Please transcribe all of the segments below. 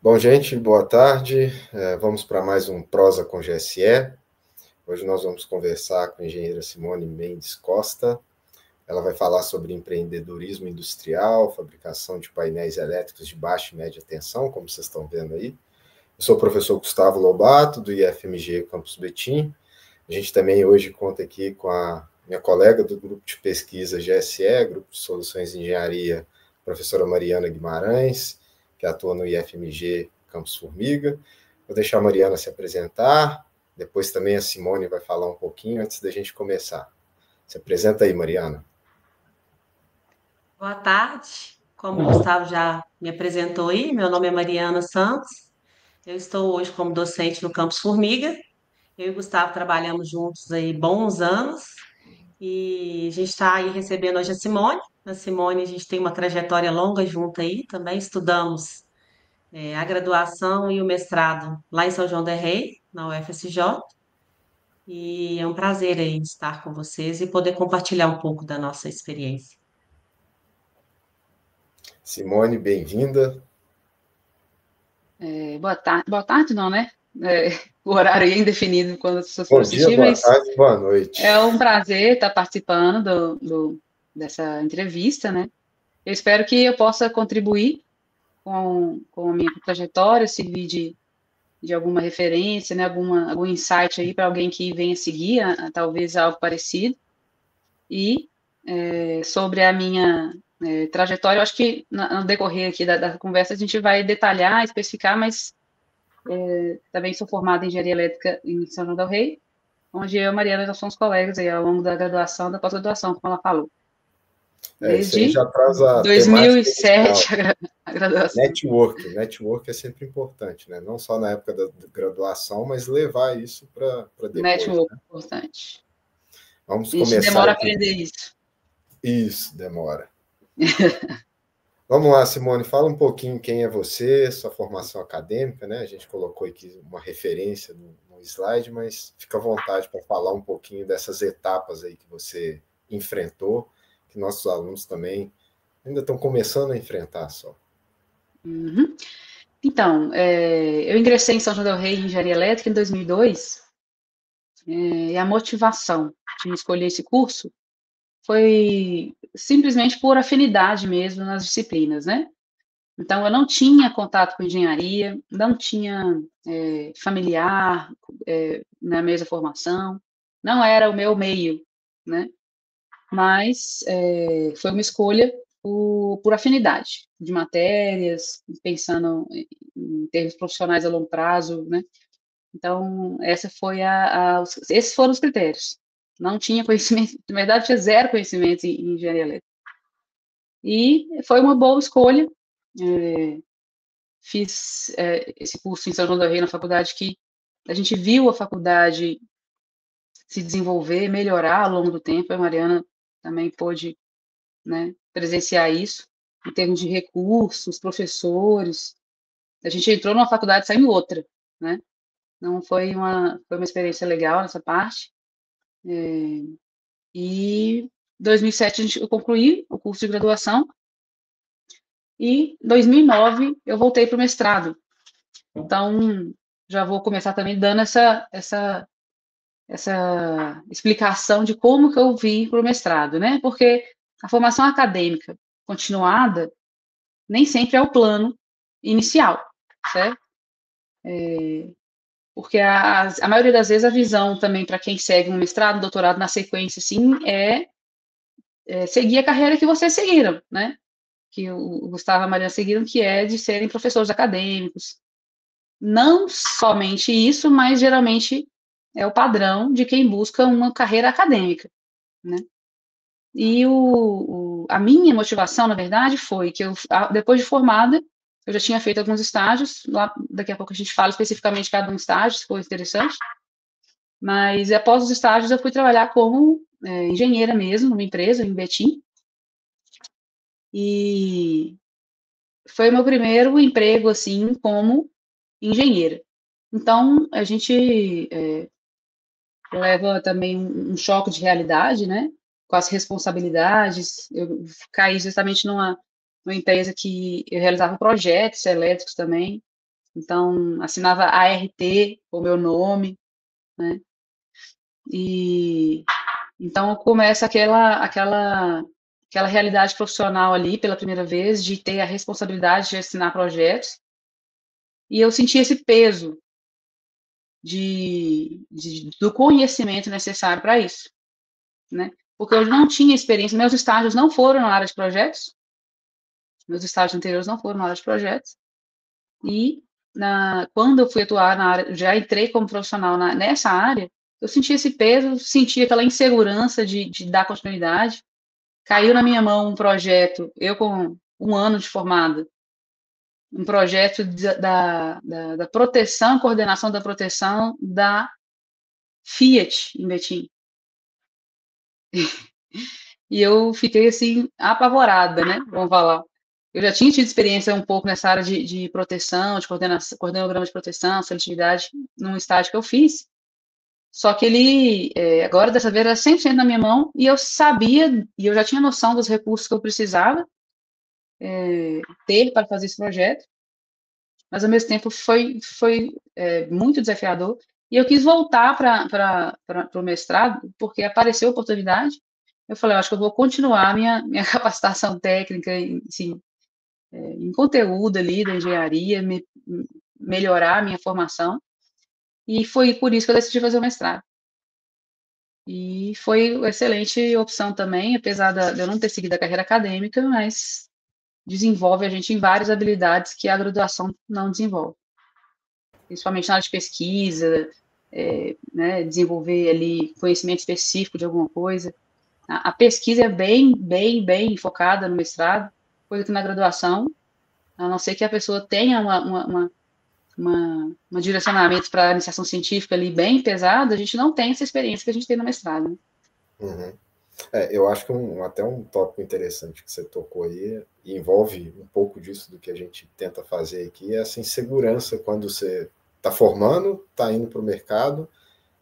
Bom, gente, boa tarde. Vamos para mais um Prosa com GSE. Hoje nós vamos conversar com a engenheira Simone Mendes Costa. Ela vai falar sobre empreendedorismo industrial, fabricação de painéis elétricos de baixa e média tensão, como vocês estão vendo aí. Eu sou o professor Gustavo Lobato, do IFMG Campus Betim. A gente também hoje conta aqui com a minha colega do grupo de pesquisa GSE, Grupo de Soluções de Engenharia, professora Mariana Guimarães, que atua no IFMG Campus Formiga. Vou deixar a Mariana se apresentar, depois também a Simone vai falar um pouquinho antes da gente começar. Se apresenta aí, Mariana. Boa tarde, como o Gustavo já me apresentou aí, meu nome é Mariana Santos, eu estou hoje como docente no Campus Formiga, eu e o Gustavo trabalhamos juntos aí bons anos, e a gente está aí recebendo hoje a Simone. A Simone, a gente tem uma trajetória longa junto aí, também estudamos a graduação e o mestrado lá em São João del Rei, na UFSJ, e é um prazer aí estar com vocês e poder compartilhar um pouco da nossa experiência. Simone, bem-vinda. Boa tarde não, né? O horário é indefinido quando as pessoas for Bom dia, assistir, boa mas tarde, boa noite. é um prazer estar participando dessa entrevista, né? Eu espero que eu possa contribuir com a minha trajetória, servir de alguma referência, né? Algum insight aí para alguém que venha seguir, talvez algo parecido. E sobre a minha trajetória, eu acho que no decorrer aqui da conversa a gente vai detalhar, especificar, mas também sou formada em engenharia elétrica em São João del Rei, onde eu e a Mariana já somos colegas aí ao longo da graduação, da pós-graduação, como ela falou. Isso aí Desde já traz a temática inicial. 2007 a graduação. Network é sempre importante, né? Não só na época da graduação, mas levar isso para depois. Network, Né? importante. Vamos A gente começar demora a aqui. aprender isso. Isso, demora. Vamos lá, Simone, fala um pouquinho quem é você, sua formação acadêmica, né? A gente colocou aqui uma referência no slide, mas fica à vontade para falar um pouquinho dessas etapas aí que você enfrentou, que nossos alunos também ainda estão começando a enfrentar só. Uhum. Então, eu ingressei em São João del Rei em engenharia elétrica em 2002, e a motivação de escolher esse curso foi simplesmente por afinidade mesmo nas disciplinas, né? Então, eu não tinha contato com engenharia, não tinha familiar na mesma formação, não era o meu meio, né? Mas foi uma escolha por afinidade de matérias, pensando em termos profissionais a longo prazo, né? Então, esses foram os critérios. Não tinha conhecimento, na verdade, tinha zero conhecimento em engenharia elétrica. E foi uma boa escolha. Fiz esse curso em São João del Rei, na faculdade, que a gente viu a faculdade se desenvolver, melhorar ao longo do tempo. A Mariana também pôde, né, presenciar isso, em termos de recursos, professores. A gente entrou numa faculdade e saiu em outra, né? Não foi uma experiência legal nessa parte. E 2007 eu concluí o curso de graduação e 2009 eu voltei para o mestrado. Então, já vou começar também dando essa explicação de como que eu vim para o mestrado, né? Porque a formação acadêmica continuada nem sempre é o plano inicial, certo? Porque a maioria das vezes a visão também para quem segue um mestrado, um doutorado na sequência, assim, seguir a carreira que vocês seguiram, né? Que o Gustavo e a Mariana seguiram, que é de serem professores acadêmicos. Não somente isso, mas geralmente é o padrão de quem busca uma carreira acadêmica, né? E a minha motivação, na verdade, foi que depois de formada, eu já tinha feito alguns estágios, lá daqui a pouco a gente fala especificamente de cada um estágio, se for interessante, mas após os estágios eu fui trabalhar como engenheira mesmo, numa empresa, em Betim, e foi o meu primeiro emprego, assim, como engenheira. Então, a gente leva também um choque de realidade, né? Com as responsabilidades. Eu caí justamente numa empresa que eu realizava projetos elétricos também, Então, assinava ART, o meu nome, né? E então começa aquela realidade profissional ali pela primeira vez de ter a responsabilidade de assinar projetos. E eu senti esse peso do conhecimento necessário para isso, né? Porque eu não tinha experiência, meus estágios não foram na área de projetos, meus estágios anteriores não foram na área de projetos, e quando eu fui atuar na área, já entrei como profissional nessa área, eu senti esse peso, senti aquela insegurança de dar continuidade. Caiu na minha mão um projeto, eu com 1 ano de formada, um projeto da proteção, coordenação da proteção da Fiat em Betim. E eu fiquei assim, apavorada, né? Vamos falar. Eu já tinha tido experiência um pouco nessa área de proteção, de coordenação, coordenograma de proteção, seletividade, num estágio que eu fiz. Só que ele, agora dessa vez, era 100% na minha mão, e eu sabia, e eu já tinha noção dos recursos que eu precisava ter para fazer esse projeto, mas ao mesmo tempo foi muito desafiador, e eu quis voltar para o mestrado, porque apareceu a oportunidade. Eu falei, eu acho que eu vou continuar minha capacitação técnica, assim, em conteúdo ali da engenharia, melhorar a minha formação, e foi por isso que eu decidi fazer o mestrado. E foi uma excelente opção também, apesar de eu não ter seguido a carreira acadêmica, mas desenvolve a gente em várias habilidades que a graduação não desenvolve. Principalmente na área de pesquisa, né, desenvolver ali conhecimento específico de alguma coisa. A pesquisa é bem focada no mestrado, coisa que na graduação, a não ser que a pessoa tenha um direcionamento para a iniciação científica ali bem pesada, a gente não tem essa experiência que a gente tem no mestrado, né? Uhum. Eu acho que até um tópico interessante que você tocou aí, e envolve um pouco disso do que a gente tenta fazer aqui, é essa insegurança quando você está formando, está indo para o mercado,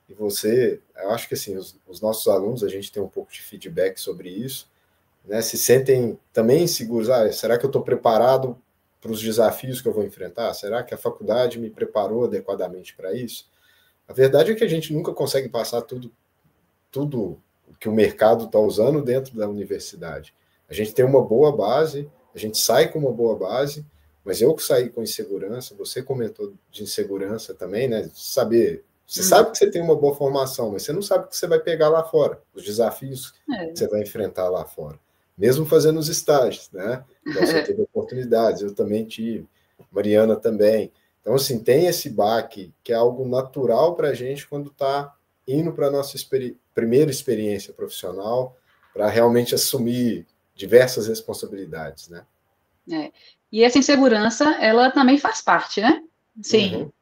e eu acho que assim, os nossos alunos, a gente tem um pouco de feedback sobre isso, né, se sentem também inseguros, será que eu estou preparado para os desafios que eu vou enfrentar? Será que a faculdade me preparou adequadamente para isso? A verdade é que a gente nunca consegue passar tudo que o mercado está usando dentro da universidade. A gente tem uma boa base, a gente sai com uma boa base, mas eu que saí com insegurança, você comentou de insegurança também, né? Você sabe que você tem uma boa formação, mas você não sabe o que você vai pegar lá fora, os desafios que você vai enfrentar lá fora. Mesmo fazendo os estágios, né? Então, você teve oportunidades, eu também tive, Mariana também. Então, assim, tem esse baque que é algo natural para a gente quando está indo para a nossa primeira experiência profissional, para realmente assumir diversas responsabilidades, né? E essa insegurança, ela também faz parte, né? Sim.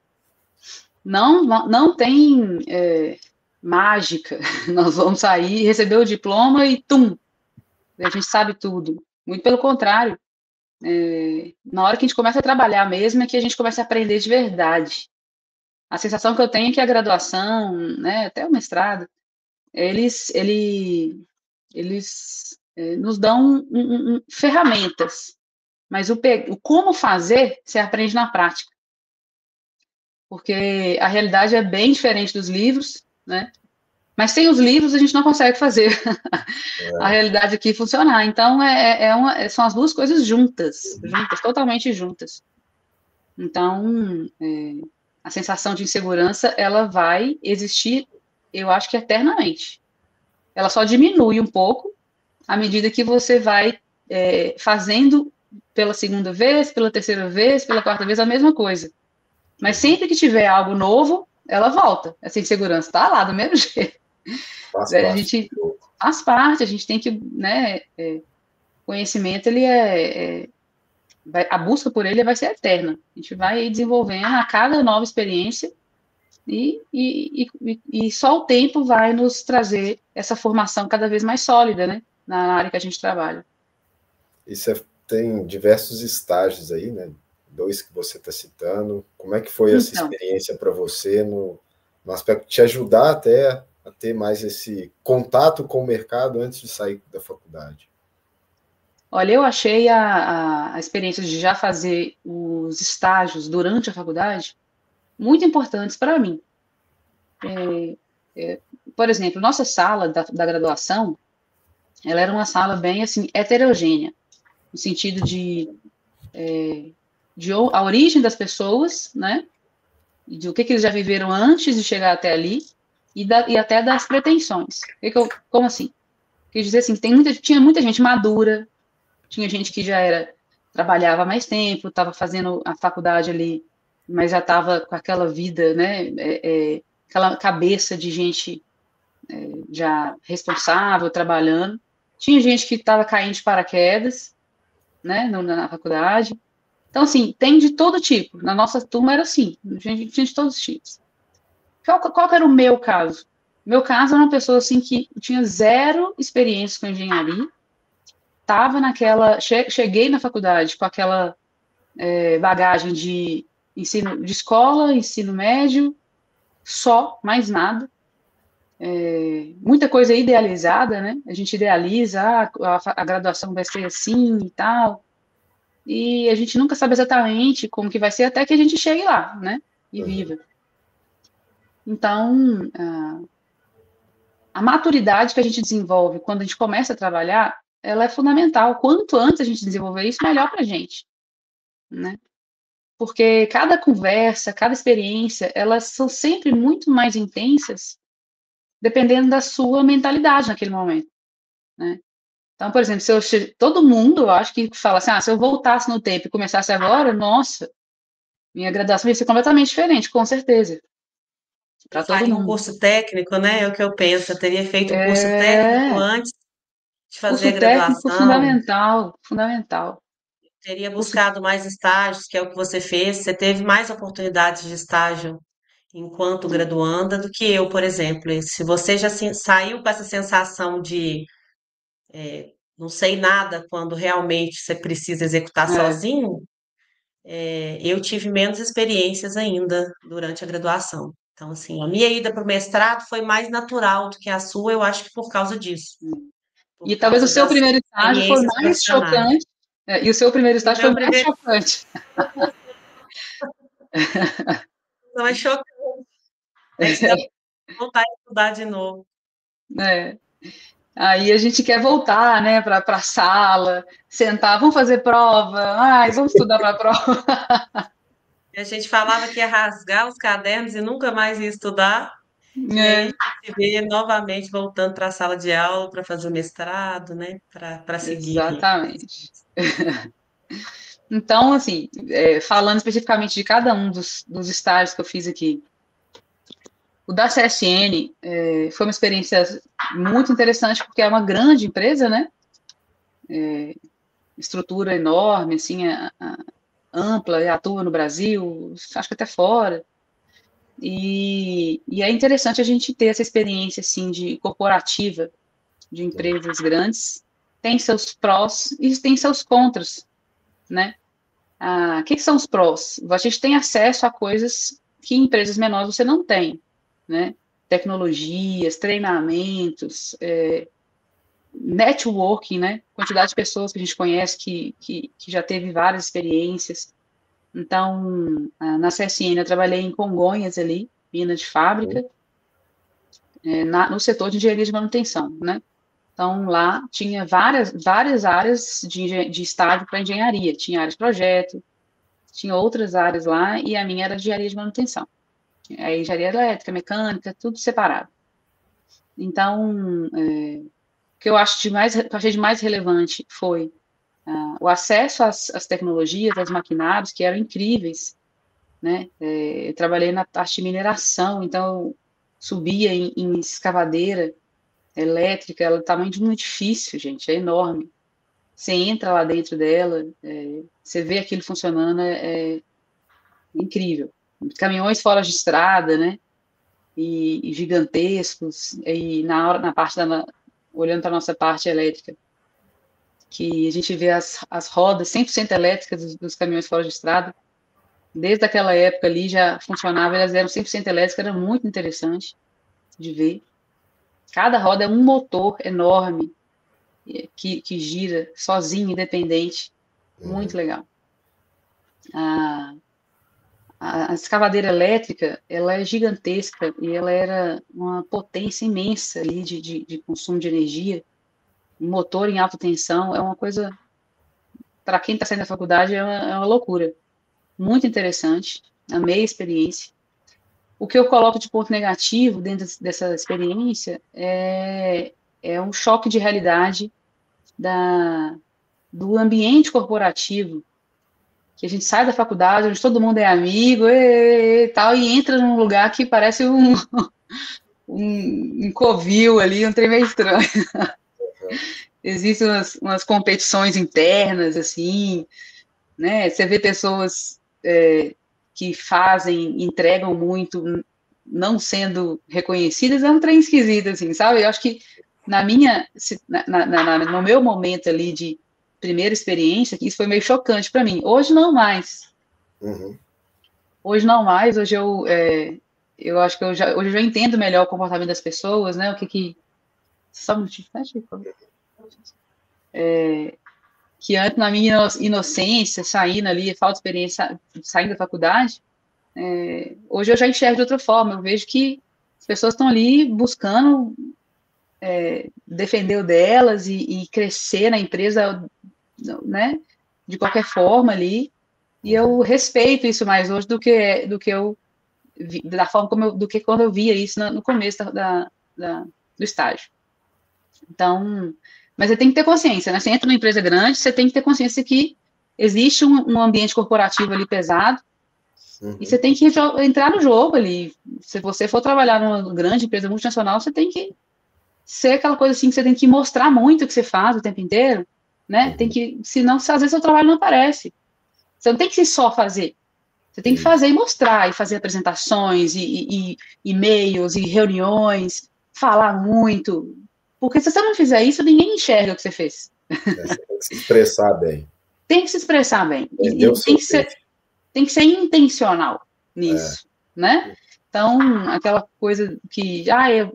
Não tem mágica. Nós vamos sair, receber o diploma e tum, a gente sabe tudo. Muito pelo contrário. Na hora que a gente começa a trabalhar mesmo, é que a gente começa a aprender de verdade. A sensação que eu tenho é que a graduação, né, até o mestrado, eles nos dão ferramentas, mas o como fazer, você aprende na prática. Porque a realidade é bem diferente dos livros, né? Mas sem os livros a gente não consegue fazer a realidade aqui funcionar. Então, são as duas coisas juntas, totalmente juntas. Então, a sensação de insegurança, ela vai existir, eu acho que eternamente. Ela só diminui um pouco à medida que você vai fazendo pela segunda vez, pela terceira vez, pela quarta vez a mesma coisa. Mas sempre que tiver algo novo, ela volta. Essa insegurança está lá do mesmo jeito. A gente faz parte, a gente tem que, né, conhecimento, ele a busca por ele vai ser eterna. A gente vai desenvolvendo a cada nova experiência e só o tempo vai nos trazer essa formação cada vez mais sólida, né, na área que a gente trabalha. E você tem diversos estágios aí, né? 2 que você está citando. Como é que foi essa experiência para você no aspecto de te ajudar até a ter mais esse contato com o mercado antes de sair da faculdade? Olha, eu achei a experiência de já fazer os estágios durante a faculdade muito importantes para mim. Por exemplo, nossa sala da graduação, ela era uma sala bem assim heterogênea, no sentido de a origem das pessoas, né? De o que eles já viveram antes de chegar até ali e até das pretensões. Como assim? Quer dizer assim, tinha muita gente madura, tinha gente que trabalhava mais tempo, estava fazendo a faculdade ali, mas já estava com aquela vida, né? Aquela cabeça de gente já responsável, trabalhando. Tinha gente que estava caindo de paraquedas, né? Na faculdade. Então, assim, tem de todo tipo. Na nossa turma era assim, gente de todos os tipos. Qual era o meu caso? Meu caso era uma pessoa assim que tinha zero experiência com engenharia, estava cheguei na faculdade com aquela bagagem de ensino de escola, ensino médio, mais nada. Muita coisa idealizada, né? A gente idealiza, a graduação vai ser assim e tal, e a gente nunca sabe exatamente como que vai ser até que a gente chegue lá, né? E viva. Então, a maturidade que a gente desenvolve quando a gente começa a trabalhar, ela é fundamental. Quanto antes a gente desenvolver isso, melhor para a gente, né? Porque cada conversa, cada experiência, elas são sempre muito mais intensas, dependendo da sua mentalidade naquele momento, né? Então, por exemplo, todo mundo, eu acho que fala assim, se eu voltasse no tempo e começasse agora, nossa, minha graduação ia ser completamente diferente, com certeza. Eu Para todo faria um mundo. curso técnico, né? É o que eu penso. Eu teria feito um curso técnico antes de fazer a Curso técnico graduação. fundamental, fundamental. Teria buscado mais estágios, que é o que você fez. Você teve mais oportunidades de estágio enquanto graduanda do que eu, por exemplo. E se você já saiu com essa sensação de não sei nada quando realmente você precisa executar sozinho, eu tive menos experiências ainda durante a graduação. Então, assim, a minha ida para o mestrado foi mais natural do que a sua, eu acho que por causa disso. E Por talvez o causa seu das primeiro estágio foi experiências mais profissionais. chocante. E o seu primeiro O estágio foi meu mais primeiro chocante. não é chocante, é que dá para voltar a estudar de novo. É. Aí a gente quer voltar, né, para a sala, sentar, vamos fazer prova, vamos estudar para a prova. E a gente falava que ia rasgar os cadernos e nunca mais ia estudar, e aí a É, gente se vê novamente voltando para a sala de aula para fazer o mestrado, né, para seguir. exatamente. Então, assim, falando especificamente de cada um dos estágios que eu fiz aqui, o da CSN foi uma experiência muito interessante, porque é uma grande empresa, né? Estrutura enorme, assim, ampla, e atua no Brasil, acho que até fora. E é interessante a gente ter essa experiência, assim, de corporativa, de empresas grandes. Tem seus prós e tem seus contras, né? O que são os prós? A gente tem acesso a coisas que em empresas menores você não tem, né? Tecnologias, treinamentos, networking, né? Quantidade de pessoas que a gente conhece que já teve várias experiências. Então, na CSN eu trabalhei em Congonhas ali, mina de fábrica, no setor de engenharia de manutenção, né? Então, lá tinha várias áreas de estágio para engenharia. Tinha área de projeto, tinha outras áreas lá, e a minha era de engenharia de manutenção. Engenharia elétrica, mecânica, tudo separado. Então, o que eu achei de mais relevante foi o acesso às tecnologias, aos maquinários, que eram incríveis, né? Eu trabalhei na parte de mineração, então eu subia em escavadeira elétrica, ela é do tamanho de um edifício, gente, é enorme. Você entra lá dentro dela, você vê aquilo funcionando, é incrível. Caminhões fora de estrada, né? E gigantescos, e na parte olhando para a nossa parte elétrica, que a gente vê as rodas 100% elétricas dos caminhões fora de estrada, desde aquela época ali já funcionava, elas eram 100% elétricas, era muito interessante de ver. Cada roda é um motor enorme, que gira sozinho, independente, muito legal. A escavadeira elétrica, ela é gigantesca e ela era uma potência imensa ali de consumo de energia. Um motor em alta tensão é uma coisa, para quem está saindo da faculdade, é uma loucura. Muito interessante, amei a experiência. O que eu coloco de ponto negativo dentro dessa experiência é um choque de realidade do ambiente corporativo, que a gente sai da faculdade, onde todo mundo é amigo e tal, e entra num lugar que parece um covil ali, um trem meio estranho. Existem umas competições internas, assim, né? Você vê pessoas que entregam muito, não sendo reconhecidas, é um trem esquisito, assim, sabe? Eu acho que no meu momento ali de primeira experiência, isso foi meio chocante para mim. Hoje não mais. Uhum. Hoje não mais. Hoje eu acho que hoje eu já entendo melhor o comportamento das pessoas, né? Só um minutinho, né, Chico? Que antes, na minha inocência, saindo ali, falta de experiência, saindo da faculdade, hoje eu já enxergo de outra forma. Eu vejo que as pessoas estão ali buscando defender o delas e crescer na empresa, né, de qualquer forma ali, e eu respeito isso mais hoje do que eu da forma do que quando eu via isso no começo do estágio. Então, mas você tem que ter consciência, né? Você entra numa empresa grande, você tem que ter consciência que existe um ambiente corporativo ali pesado, e você tem que entrar no jogo ali. Se você for trabalhar numa grande empresa multinacional, você tem que ser aquela coisa assim que você tem que mostrar muito o que você faz o tempo inteiro, né? Senão, às vezes, o trabalho não aparece. Você não tem que só fazer. Você tem que fazer e mostrar, e fazer apresentações, e e-mails, e reuniões, falar muito. Porque se você não fizer isso, ninguém enxerga o que você fez. Você tem que se expressar bem. Tem que se expressar bem. E tem que ser intencional nisso, né? Então, aquela coisa que, eu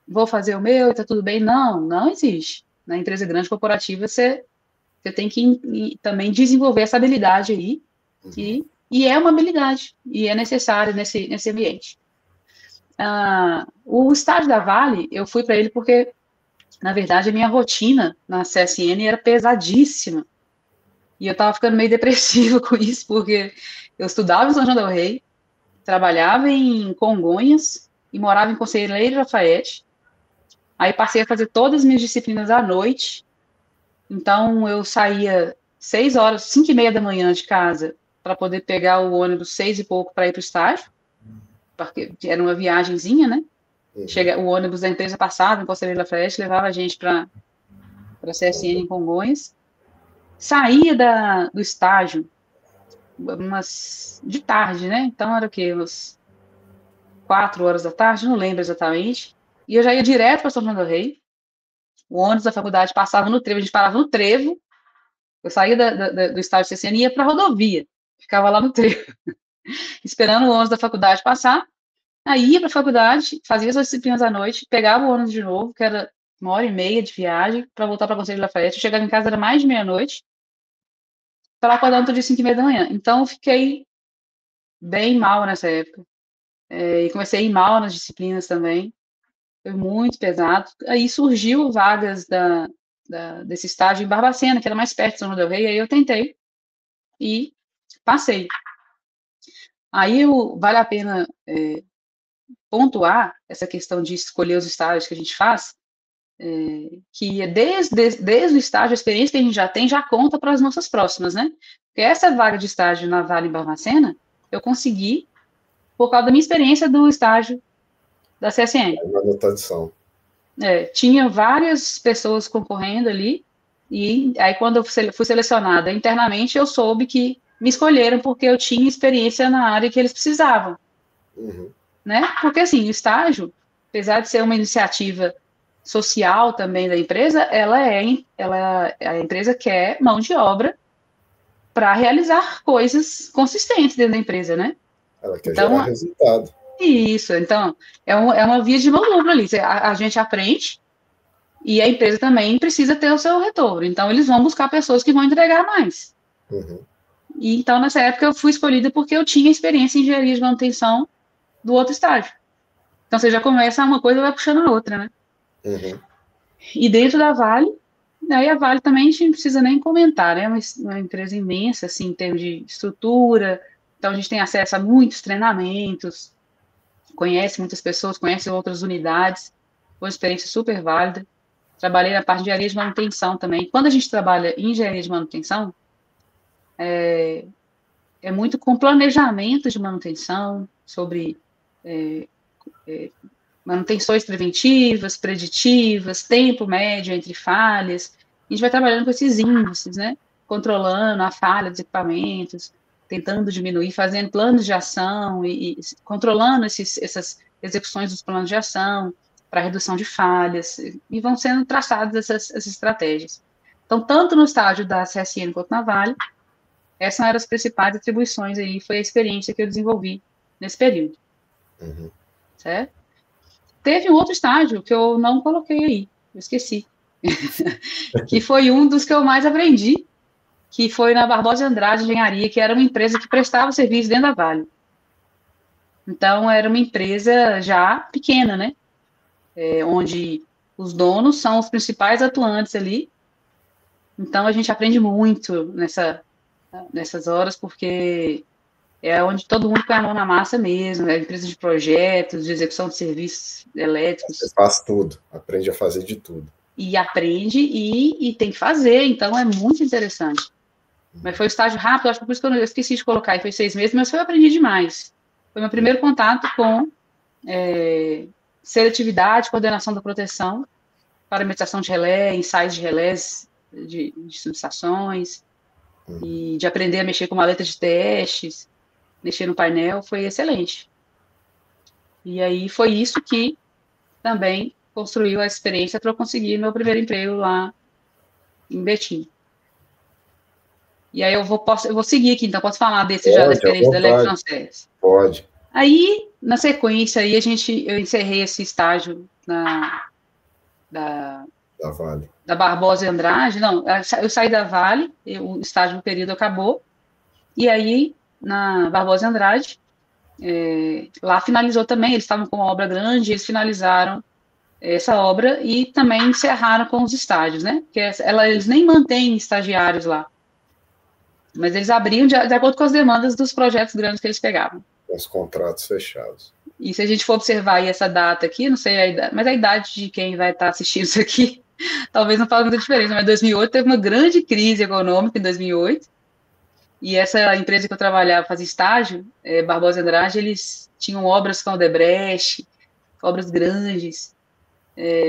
vou fazer o meu e tá tudo bem. Não existe. Na empresa grande corporativa, você tem que também desenvolver essa habilidade aí, e é uma habilidade, e é necessário nesse ambiente. O estágio da Vale, eu fui para ele porque, na verdade, a minha rotina na CSN era pesadíssima, e eu estava ficando meio depressiva com isso, porque eu estudava em São João del Rei, trabalhava em Congonhas, e morava em Conselheiro Lafayette. Aí passei a fazer todas as minhas disciplinas à noite. Então, eu saía 6h, 5h30 da manhã de casa, para poder pegar o ônibus 6 e pouco para ir para o estágio, porque era uma viagenzinha, né? O ônibus da empresa passava em Conselheiro Lafayette, levava a gente para a CSN em Congonhas. Saía do estágio de tarde, né? Então, era o quê? Umas 4h da tarde, não lembro exatamente. E eu já ia direto para São João del Rei. O ônibus da faculdade passava no trevo, a gente parava no trevo. Eu saía do estágio CCN e ia para a rodovia. Ficava lá no trevo, esperando o ônibus da faculdade passar. Aí ia para a faculdade, fazia as disciplinas à noite, pegava o ônibus de novo, que era 1h30 de viagem, para voltar para Conselho Lafayette. Eu chegava em casa, era mais de meia-noite, para acordar no outro dia 5h30 da manhã. Então, eu fiquei bem mal nessa época. E comecei a ir mal nas disciplinas também. Foi muito pesado. Aí surgiu vagas desse estágio em Barbacena, que era mais perto de São João del Rei, aí eu tentei e passei. Aí vale a pena pontuar essa questão de escolher os estágios que a gente faz, que desde o estágio, a experiência que a gente já tem, já conta para as nossas próximas, né? Porque essa vaga de estágio na Vale em Barbacena, eu consegui por causa da minha experiência do estágio da CSN. Na tradição. Tinha várias pessoas concorrendo ali, e aí quando eu fui selecionada internamente, eu soube que me escolheram porque eu tinha experiência na área que eles precisavam. Né? Porque, assim, o estágio, apesar de ser uma iniciativa social também da empresa, a empresa quer mão de obra para realizar coisas consistentes dentro da empresa, né? Ela quer gerar resultado. Isso, então, é uma via de mão dupla ali. A gente aprende e a empresa também precisa ter o seu retorno. Então, eles vão buscar pessoas que vão entregar mais. E então, nessa época, eu fui escolhida porque eu tinha experiência em engenharia de manutenção do outro estágio. Então, você já começa uma coisa e vai puxando a outra, né? Uhum. E dentro da Vale, aí a Vale também a gente não precisa nem comentar, né? É uma empresa imensa, assim, em termos de estrutura. Então, a gente tem acesso a muitos treinamentos, conhece muitas pessoas, conhece outras unidades. Foi uma experiência super válida. Trabalhei na parte de engenharia de manutenção também. Quando a gente trabalha em engenharia de manutenção, é muito com planejamento de manutenção, sobre manutenções preventivas, preditivas, tempo médio entre falhas. A gente vai trabalhando com esses índices, né? Controlando a falha dos equipamentos, tentando diminuir, fazendo planos de ação e controlando essas execuções dos planos de ação para redução de falhas, e vão sendo traçadas essas estratégias. Então, tanto no estágio da CSN quanto na Vale, essas eram as principais atribuições aí, foi a experiência que eu desenvolvi nesse período. Uhum. Certo? Teve um outro estágio que eu não coloquei aí, eu esqueci, que foi um dos que eu mais aprendi, que foi na Barbosa Andrade Engenharia, que era uma empresa que prestava serviço dentro da Vale. Então, era uma empresa já pequena, né? Onde os donos são os principais atuantes ali. Então, a gente aprende muito nessas horas, porque é onde todo mundo põe a mão na massa mesmo, é empresa de projetos, de execução de serviços Você elétricos, faz tudo, aprende a fazer de tudo. e aprende e tem que fazer, então é muito interessante. Mas foi um estágio rápido, acho que por isso que eu esqueci de colocar, e foi 6 meses, mas eu aprendi demais. Foi meu primeiro contato com seletividade, coordenação da proteção, parametrização de relé, ensaios de relés de subestações, e de aprender a mexer com maleta de testes, mexer no painel, foi excelente. E aí foi isso que também construiu a experiência para eu conseguir meu primeiro emprego lá em Betim. E aí eu vou seguir aqui, então posso falar desse já da Pode, à experiência da vontade. Electron Service. Pode. Aí, na sequência, aí eu encerrei esse estágio da Da Vale. Barbosa e Andrade. Não, eu saí da Vale, o estágio do período acabou, e aí, na Barbosa e Andrade, lá finalizou também, eles estavam com uma obra grande, eles finalizaram essa obra e também encerraram com os estágios, né? Porque eles nem mantêm estagiários lá, mas eles abriam de acordo com as demandas dos projetos grandes que eles pegavam. Com os contratos fechados. E se a gente for observar aí essa data aqui, não sei a idade, mas a idade de quem vai estar assistindo isso aqui, talvez não faça muita diferença, mas 2008 teve uma grande crise econômica em 2008, e essa empresa que eu trabalhava, fazia estágio, Barbosa Andrade, eles tinham obras com a Odebrecht, obras grandes,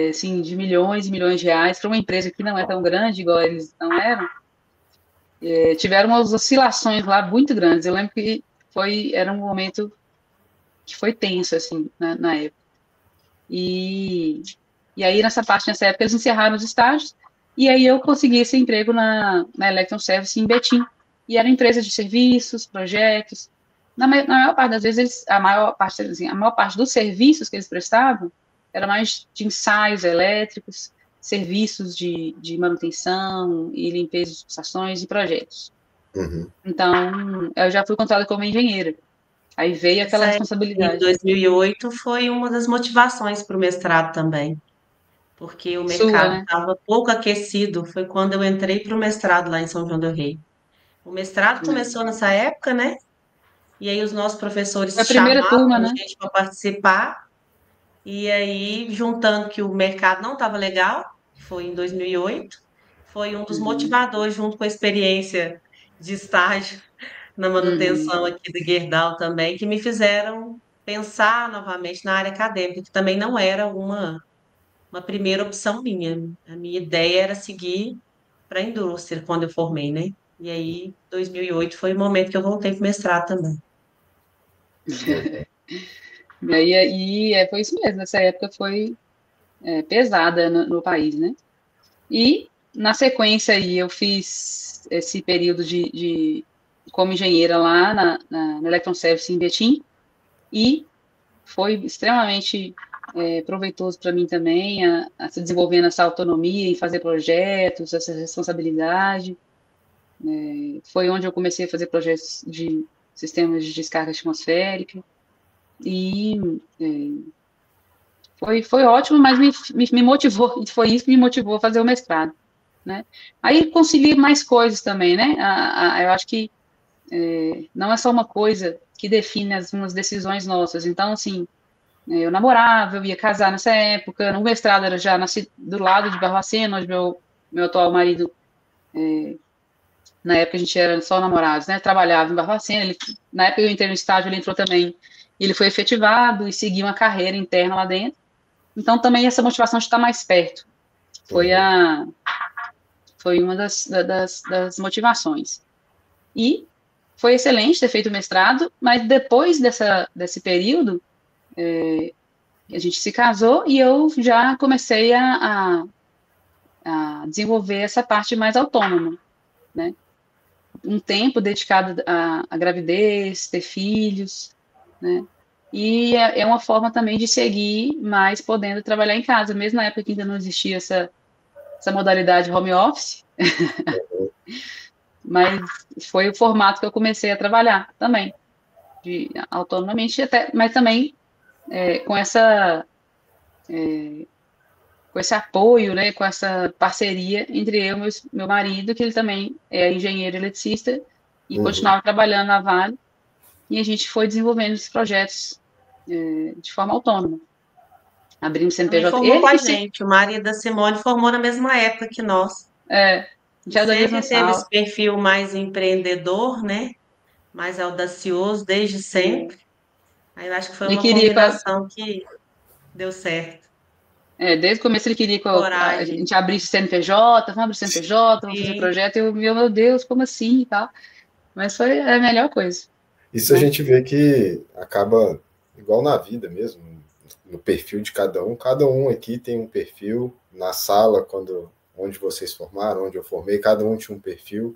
assim, de milhões e milhões de reais, para uma empresa que não é tão grande igual eles não eram, tiveram umas oscilações lá muito grandes. Eu lembro que era um momento que foi tenso, assim, na época. E aí, nessa época, eles encerraram os estágios, e aí eu consegui esse emprego na Electron Service em Betim. E era empresa de serviços, projetos. Na maior parte das vezes, a maior parte dos serviços que eles prestavam era mais de ensaios elétricos, serviços de manutenção e limpeza de subestações e projetos. Uhum. Então, eu já fui contratada como engenheira. Aí veio aquela responsabilidade. Em 2008 foi uma das motivações para o mestrado também, porque o Sua, mercado né? estava pouco aquecido. Foi quando eu entrei para o mestrado lá em São João del Rei. O mestrado começou nessa época, né? E aí os nossos Foi professores a primeira turma, chamavam a né? gente para participar, e aí, juntando que o mercado não estava legal, foi em 2008, foi um dos Uhum, motivadores, junto com a experiência de estágio na uhum. manutenção aqui do Gerdau também, que me fizeram pensar novamente na área acadêmica, que também não era uma primeira opção minha. A minha ideia era seguir para a indústria quando eu formei, né? E aí, 2008 foi o momento que eu voltei para o mestrado também. E aí foi isso mesmo, essa época foi pesada no país, né? E, na sequência aí, eu fiz esse período como engenheira lá na Electron Service em Betim, e foi extremamente proveitoso para mim também, a se desenvolver nessa autonomia em fazer projetos, essa responsabilidade. Foi onde eu comecei a fazer projetos de sistemas de descarga atmosférica, e foi ótimo, mas me motivou, e foi isso que me motivou a fazer o mestrado, né? Aí conciliei mais coisas também, né? Eu acho que não é só uma coisa que define umas decisões nossas. Então, assim, eu namorava, eu ia casar nessa época, o mestrado era já do lado de Barbacena, onde meu atual marido, na época a gente era só namorados, né? Trabalhava em Barbacena, na época eu entrei no estágio, ele entrou também, ele foi efetivado e seguiu uma carreira interna lá dentro. Então, também essa motivação de estar mais perto foi uma das motivações. E foi excelente ter feito o mestrado, mas depois desse período, a gente se casou e eu já comecei a desenvolver essa parte mais autônoma, né? Um tempo dedicado à gravidez, ter filhos, né? E é uma forma também de seguir mais podendo trabalhar em casa, mesmo na época que ainda não existia essa modalidade home office, mas foi o formato que eu comecei a trabalhar também, autonomamente, mas também com esse apoio, né, com essa parceria entre eu e meu marido, que ele também é engenheiro eletricista e continuava trabalhando na Vale, e a gente foi desenvolvendo esses projetos de forma autônoma. Abrimos Também CNPJ. formou com a gente. O marido da Simone formou na mesma época que nós. E Já da mesma sempre teve sala. esse perfil mais empreendedor, né? Mais audacioso, desde sempre. Aí eu acho que foi Ele uma queria, combinação que deu certo. desde o começo ele queria que a Coragem. gente abrisse CNPJ, vamos abrir CNPJ, vamos fazer Sim. projeto, e eu, meu Deus, como assim e tal. Mas foi a melhor coisa. Isso a gente vê que acaba igual na vida mesmo, no perfil de cada um aqui tem um perfil, na sala, onde vocês formaram, onde eu formei, cada um tinha um perfil,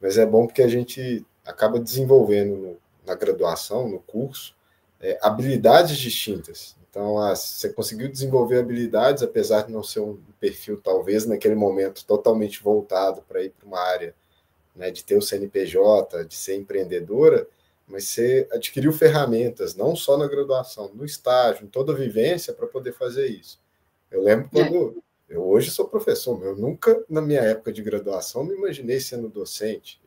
mas é bom porque a gente acaba desenvolvendo na graduação, no curso, habilidades distintas. Então, você conseguiu desenvolver habilidades, apesar de não ser um perfil, talvez, naquele momento, totalmente voltado para ir para uma área, né, de ter o CNPJ, de ser empreendedora, mas você adquiriu ferramentas, não só na graduação, no estágio, em toda a vivência, para poder fazer isso. Eu lembro quando... Eu hoje sou professor, mas eu nunca, na minha época de graduação, me imaginei sendo docente.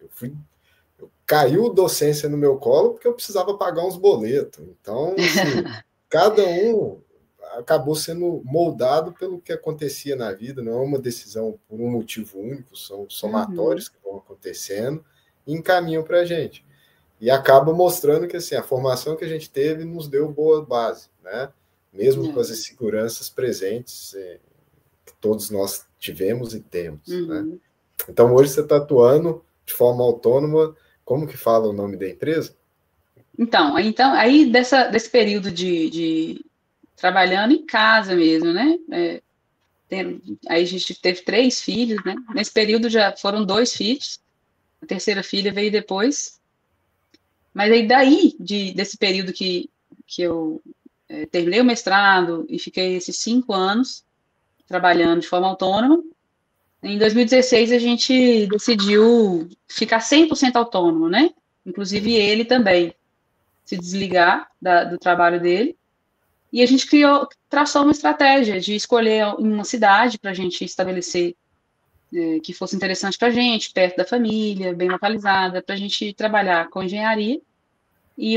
Caiu docência no meu colo porque eu precisava pagar uns boletos. Então, assim, cada um acabou sendo moldado pelo que acontecia na vida, não é uma decisão por um motivo único, são somatórios que vão acontecendo e encaminham para a gente. E acaba mostrando que assim, a formação que a gente teve nos deu boa base, né? Mesmo com as inseguranças presentes que todos nós tivemos e temos. Né? Então, hoje você está atuando de forma autônoma. Como que fala o nome da empresa? Então aí desse período de trabalhando em casa mesmo, né? Aí a gente teve 3 filhos, né? Nesse período já foram 2 filhos, a terceira filha veio depois. Mas aí desse período que eu terminei o mestrado e fiquei esses 5 anos trabalhando de forma autônoma, em 2016 a gente decidiu ficar 100% autônomo, né? Inclusive ele também se desligar do trabalho dele. E a gente traçou uma estratégia de escolher uma cidade para a gente estabelecer que fosse interessante para a gente, perto da família, bem localizada, para a gente trabalhar com engenharia. E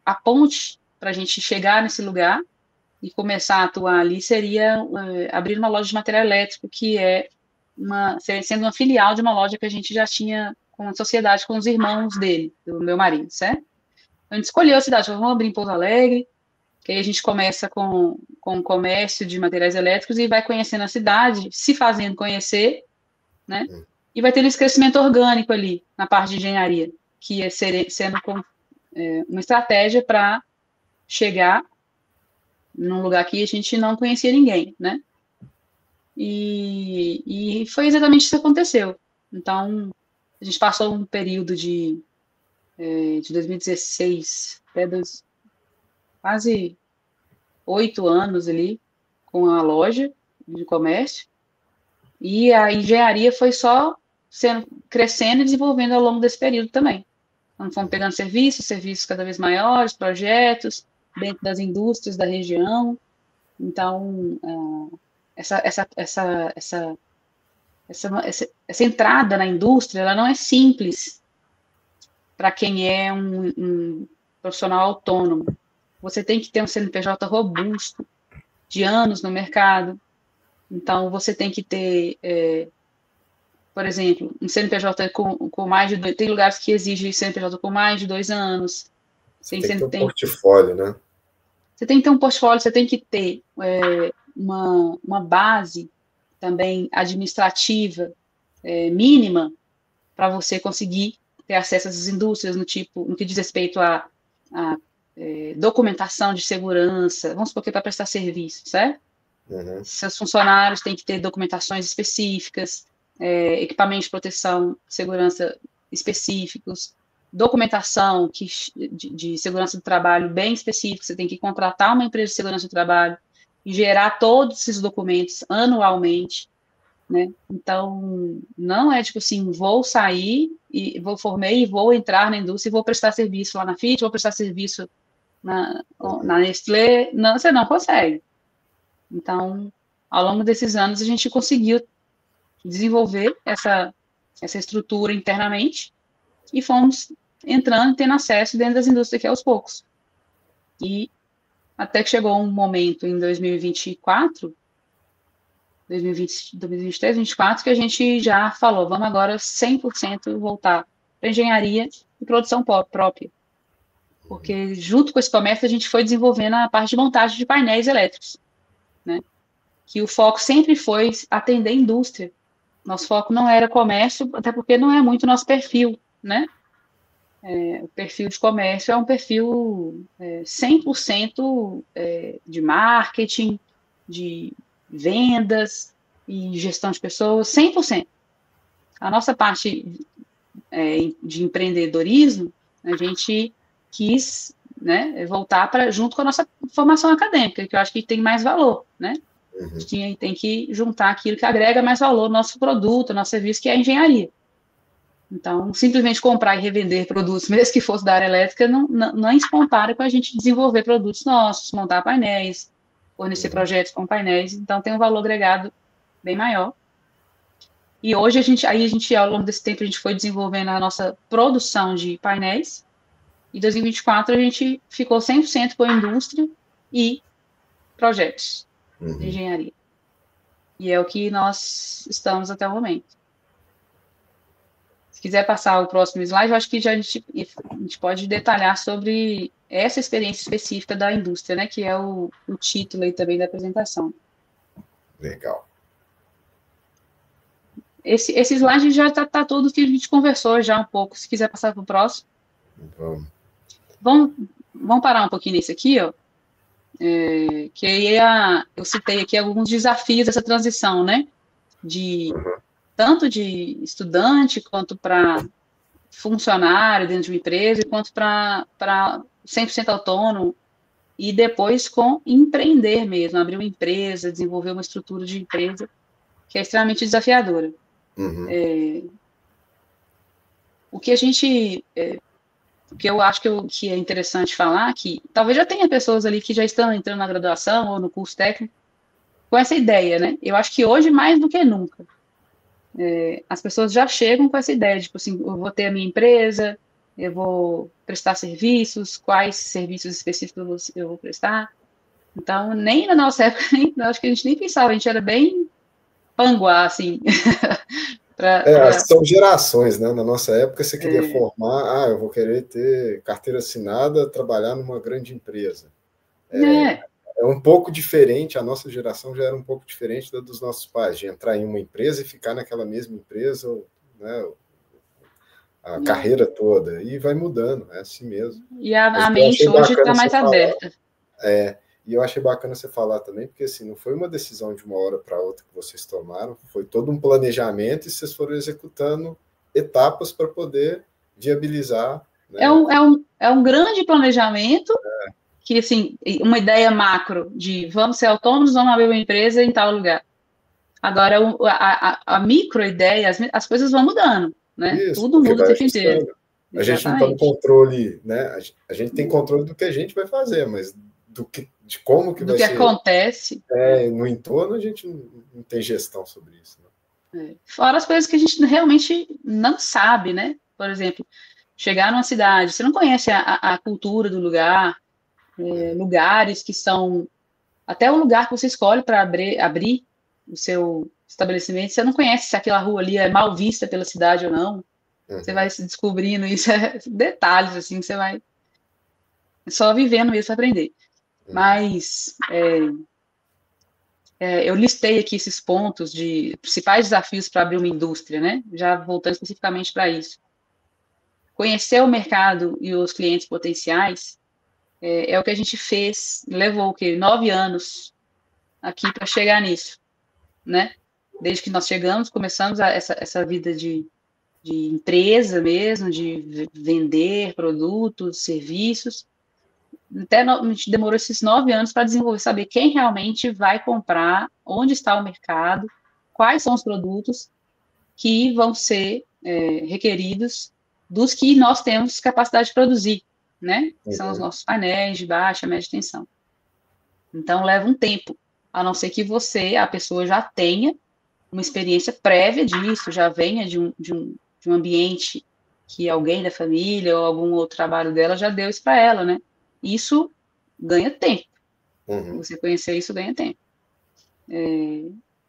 a ponte para a gente chegar nesse lugar e começar a atuar ali seria abrir uma loja de material elétrico, que sendo uma filial de uma loja que a gente já tinha com a sociedade com os irmãos dele, do meu marido, certo? Então, a gente escolheu a cidade, vamos abrir em Pouso Alegre, que aí a gente começa com o comércio de materiais elétricos e vai conhecendo a cidade, se fazendo conhecer, né? E vai tendo esse crescimento orgânico ali, na parte de engenharia, que ia sendo uma estratégia para chegar num lugar que a gente não conhecia ninguém, né? E foi exatamente isso que aconteceu. Então, a gente passou um período de 2016 até quase 8 anos ali com a loja de comércio, e a engenharia foi só crescendo e desenvolvendo ao longo desse período também. Então, fomos pegando serviços cada vez maiores, projetos, dentro das indústrias da região. Então, essa entrada na indústria, ela não é simples para quem é um profissional autônomo. Você tem que ter um CNPJ robusto, de anos no mercado. Então, você tem que ter, por exemplo, um CNPJ com mais de 2... Tem lugares que exigem CNPJ com mais de 2 anos. Você tem que ter um portfólio, né? Você tem que ter um portfólio, você tem que ter uma base também administrativa mínima para você conseguir ter acesso a essas indústrias no que diz respeito a documentação de segurança, vamos supor que é para prestar serviço, certo? Uhum. Seus funcionários têm que ter documentações específicas, equipamentos de proteção, segurança específicos, documentação de segurança do trabalho bem específica, você tem que contratar uma empresa de segurança do trabalho e gerar todos esses documentos anualmente, né? Então, não é tipo assim, vou sair, formei e vou entrar na indústria e vou prestar serviço lá na Fiat, vou prestar serviço na Nestlé, não, você não consegue. Então, ao longo desses anos, a gente conseguiu desenvolver essa estrutura internamente e fomos entrando e tendo acesso dentro das indústrias aqui aos poucos. E até que chegou um momento em 2024, 2023, 2024, que a gente já falou, vamos agora 100% voltar para engenharia e produção própria. Porque junto com esse comércio a gente foi desenvolvendo a parte de montagem de painéis elétricos, né? Que o foco sempre foi atender a indústria. Nosso foco não era comércio, até porque não é muito nosso perfil, né? O perfil de comércio é um perfil 100% de marketing, de vendas e gestão de pessoas, 100%. A nossa parte de empreendedorismo, a gente quis, né, voltar junto com a nossa formação acadêmica, que eu acho que tem mais valor, né? Uhum. A gente tem que juntar aquilo que agrega mais valor ao nosso produto, ao nosso serviço, que é a engenharia. Então, simplesmente comprar e revender produtos, mesmo que fosse da área elétrica, não espontâneo com a gente desenvolver produtos nossos, montar painéis, fornecer projetos com painéis, então tem um valor agregado bem maior. E hoje, ao longo desse tempo, a gente foi desenvolvendo a nossa produção de painéis. Em 2024, a gente ficou 100% com a indústria e projetos de engenharia. E é o que nós estamos até o momento. Se quiser passar o próximo slide, eu acho que a gente pode detalhar sobre essa experiência específica da indústria, né, que é o título aí também da apresentação. Legal. Esse slide já está tudo que a gente conversou já um pouco. Se quiser passar para o próximo. Vamos parar um pouquinho nesse aqui, ó. Que aí eu citei aqui alguns desafios dessa transição, né? Tanto de estudante, quanto para funcionário dentro de uma empresa, quanto para 100% autônomo, e depois com empreender mesmo, abrir uma empresa, desenvolver uma estrutura de empresa, que é extremamente desafiadora. O que a gente... O que eu acho que é interessante falar, que talvez já tenha pessoas ali que já estão entrando na graduação ou no curso técnico com essa ideia, né? Eu acho que hoje, mais do que nunca, as pessoas já chegam com essa ideia, tipo assim, eu vou ter a minha empresa, eu vou prestar serviços, quais serviços específicos eu vou prestar. Então, nem na nossa época, acho que a gente nem pensava, a gente era bem panguá, assim. São gerações, né? Na nossa época, você queria formar, eu vou querer ter carteira assinada, trabalhar numa grande empresa. É um pouco diferente, a nossa geração já era um pouco diferente da dos nossos pais, de entrar em uma empresa e ficar naquela mesma empresa, né, a carreira toda, e vai mudando, é assim mesmo. E a mente hoje está mais aberta. E eu achei bacana você falar também, porque assim, não foi uma decisão de uma hora para outra que vocês tomaram, foi todo um planejamento e vocês foram executando etapas para poder viabilizar. Né? É um grande planejamento, que assim, uma ideia macro de vamos ser autônomos, vamos abrir uma empresa em tal lugar. Agora, a micro-ideia, as coisas vão mudando, né? Isso, Tudo porque muda o vai tempo inteiro. ajustando. A gente não está no Exatamente. controle, né? A gente tem controle do que a gente vai fazer, mas de como que Do vai que ser acontece. no entorno, a gente não tem gestão sobre isso. Né? Fora as coisas que a gente realmente não sabe, né? Por exemplo, chegar numa cidade, você não conhece a cultura do lugar, lugares que são. Até o lugar que você escolhe para abrir o seu estabelecimento, você não conhece se aquela rua ali é mal vista pela cidade ou não. Você vai se descobrindo isso, detalhes, assim, que você vai só vivendo isso para aprender. Mas eu listei aqui esses pontos de principais desafios para abrir uma indústria, né? Já voltando especificamente para isso. Conhecer o mercado e os clientes potenciais é o que a gente fez, levou o quê? 9 anos aqui para chegar nisso, né? Desde que nós chegamos, começamos essa vida de empresa mesmo, de vender produtos, serviços. Até a gente demorou esses 9 anos para desenvolver, saber quem realmente vai comprar, onde está o mercado, quais são os produtos que vão ser requeridos dos que nós temos capacidade de produzir, né? Que são os nossos painéis de baixa, média tensão. Então, leva um tempo, a não ser que a pessoa já tenha uma experiência prévia disso, já venha de um ambiente que alguém da família ou algum outro trabalho dela já deu isso para ela, né? Isso ganha tempo. Você conhecer isso ganha tempo.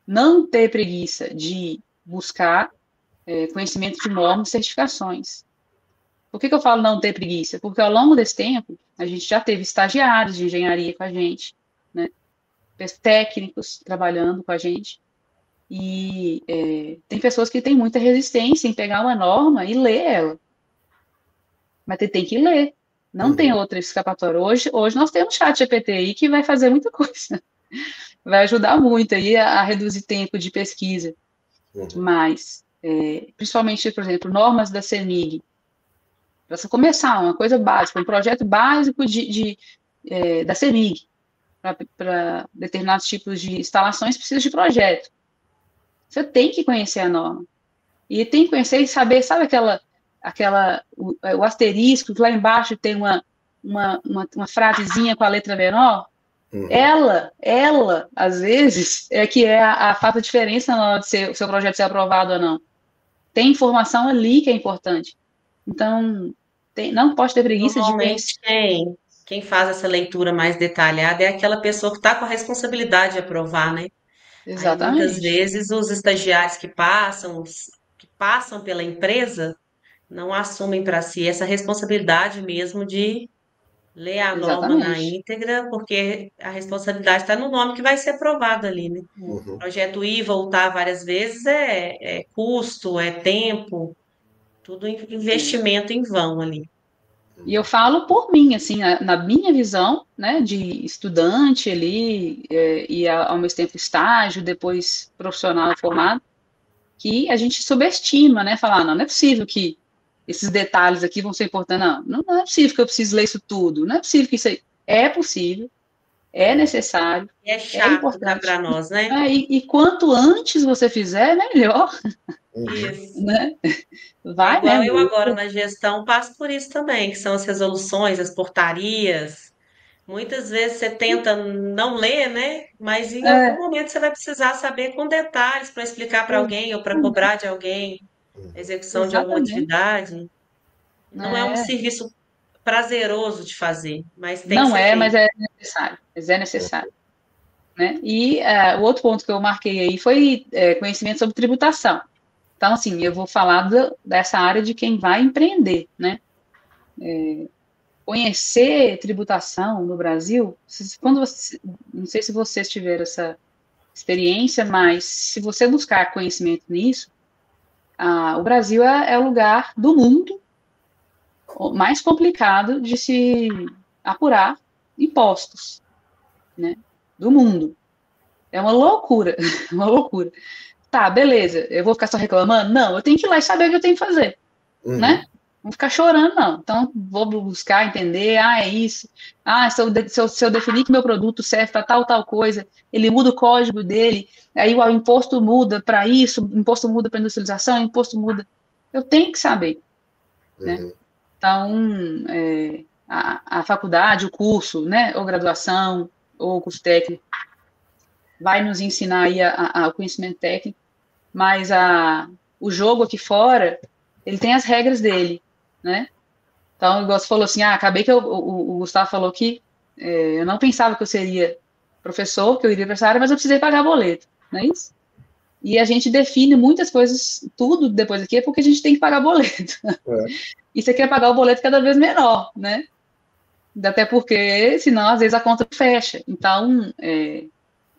Não ter preguiça de buscar conhecimento de normas e certificações. Por que eu falo não ter preguiça? Porque ao longo desse tempo, a gente já teve estagiários de engenharia com a gente, né? Técnicos trabalhando com a gente, e tem pessoas que têm muita resistência em pegar uma norma e ler ela. Mas tem que ler. Não tem outra escapatória. Hoje nós temos chat GPT aí que vai fazer muita coisa. Vai ajudar muito aí a reduzir tempo de pesquisa. Mas, principalmente, por exemplo, normas da CENIG. Para você começar, uma coisa básica, um projeto básico da CENIG. Para determinados tipos de instalações, precisa de projeto. Você tem que conhecer a norma. E tem que conhecer e saber, sabe o asterisco, que lá embaixo tem uma frasezinha com a letra menor? Ela, às vezes, que é a faça diferença na hora de o seu projeto ser aprovado ou não. Tem informação ali que é importante. Então, não pode ter preguiça de pensar. Normalmente, quem faz essa leitura mais detalhada é aquela pessoa que está com a responsabilidade de aprovar, né? Aí, muitas Exatamente. vezes, os estagiários que passam pela empresa, não assumem para si essa responsabilidade mesmo de ler a norma na Exatamente. íntegra, porque a responsabilidade está no nome que vai ser aprovado ali, né? Projeto ir e voltar várias vezes é custo, é tempo, tudo investimento em vão ali. E eu falo por mim, assim, na minha visão, né, de estudante ali, e ao mesmo tempo estágio, depois profissional formado, que a gente subestima, né, falar, não é possível que esses detalhes aqui vão ser importantes, não é possível que eu precise ler isso tudo, não é possível que isso aí, é possível, é necessário, E é é chato importante, para nós, né? e quanto antes você fizer, melhor, Isso. né, É vai, né, igual eu agora na gestão passo por isso também, que são as resoluções, as portarias. Muitas vezes você tenta não ler, né? Mas em algum momento você vai precisar saber com detalhes para explicar para alguém ou para cobrar de alguém a execução de alguma exatamente, atividade. Não é um serviço prazeroso de fazer, mas tem que não ser é, mas feito. é necessário. Né? E o outro ponto que eu marquei aí foi conhecimento sobre tributação. Então, assim, eu vou falar dessa área de quem vai empreender, né? Conhecer tributação no Brasil, não sei se vocês tiveram essa experiência, mas se você buscar conhecimento nisso, o Brasil é o lugar do mundo mais complicado de se apurar impostos, né? Do mundo. É uma loucura, uma loucura. Tá, beleza, eu vou ficar só reclamando? Não, eu tenho que ir lá e saber o que eu tenho que fazer, né? Não ficar chorando, não. Então, vou buscar entender, é isso. Se eu definir que meu produto serve para tal coisa, ele muda o código dele, aí o imposto muda para isso, o imposto muda para industrialização, o imposto muda. Eu tenho que saber, né? Então, a faculdade, o curso, né, ou graduação, ou curso técnico, vai nos ensinar aí o conhecimento técnico, mas o jogo aqui fora, ele tem as regras dele, né? Então, igual você falou assim, acabei que o Gustavo falou que eu não pensava que eu seria professor, que eu iria para essa área, mas eu precisei pagar boleto, não é isso? E a gente define muitas coisas, tudo depois aqui é porque a gente tem que pagar boleto. E você quer pagar o boleto cada vez menor, né? Até porque, senão, às vezes, a conta fecha. Então,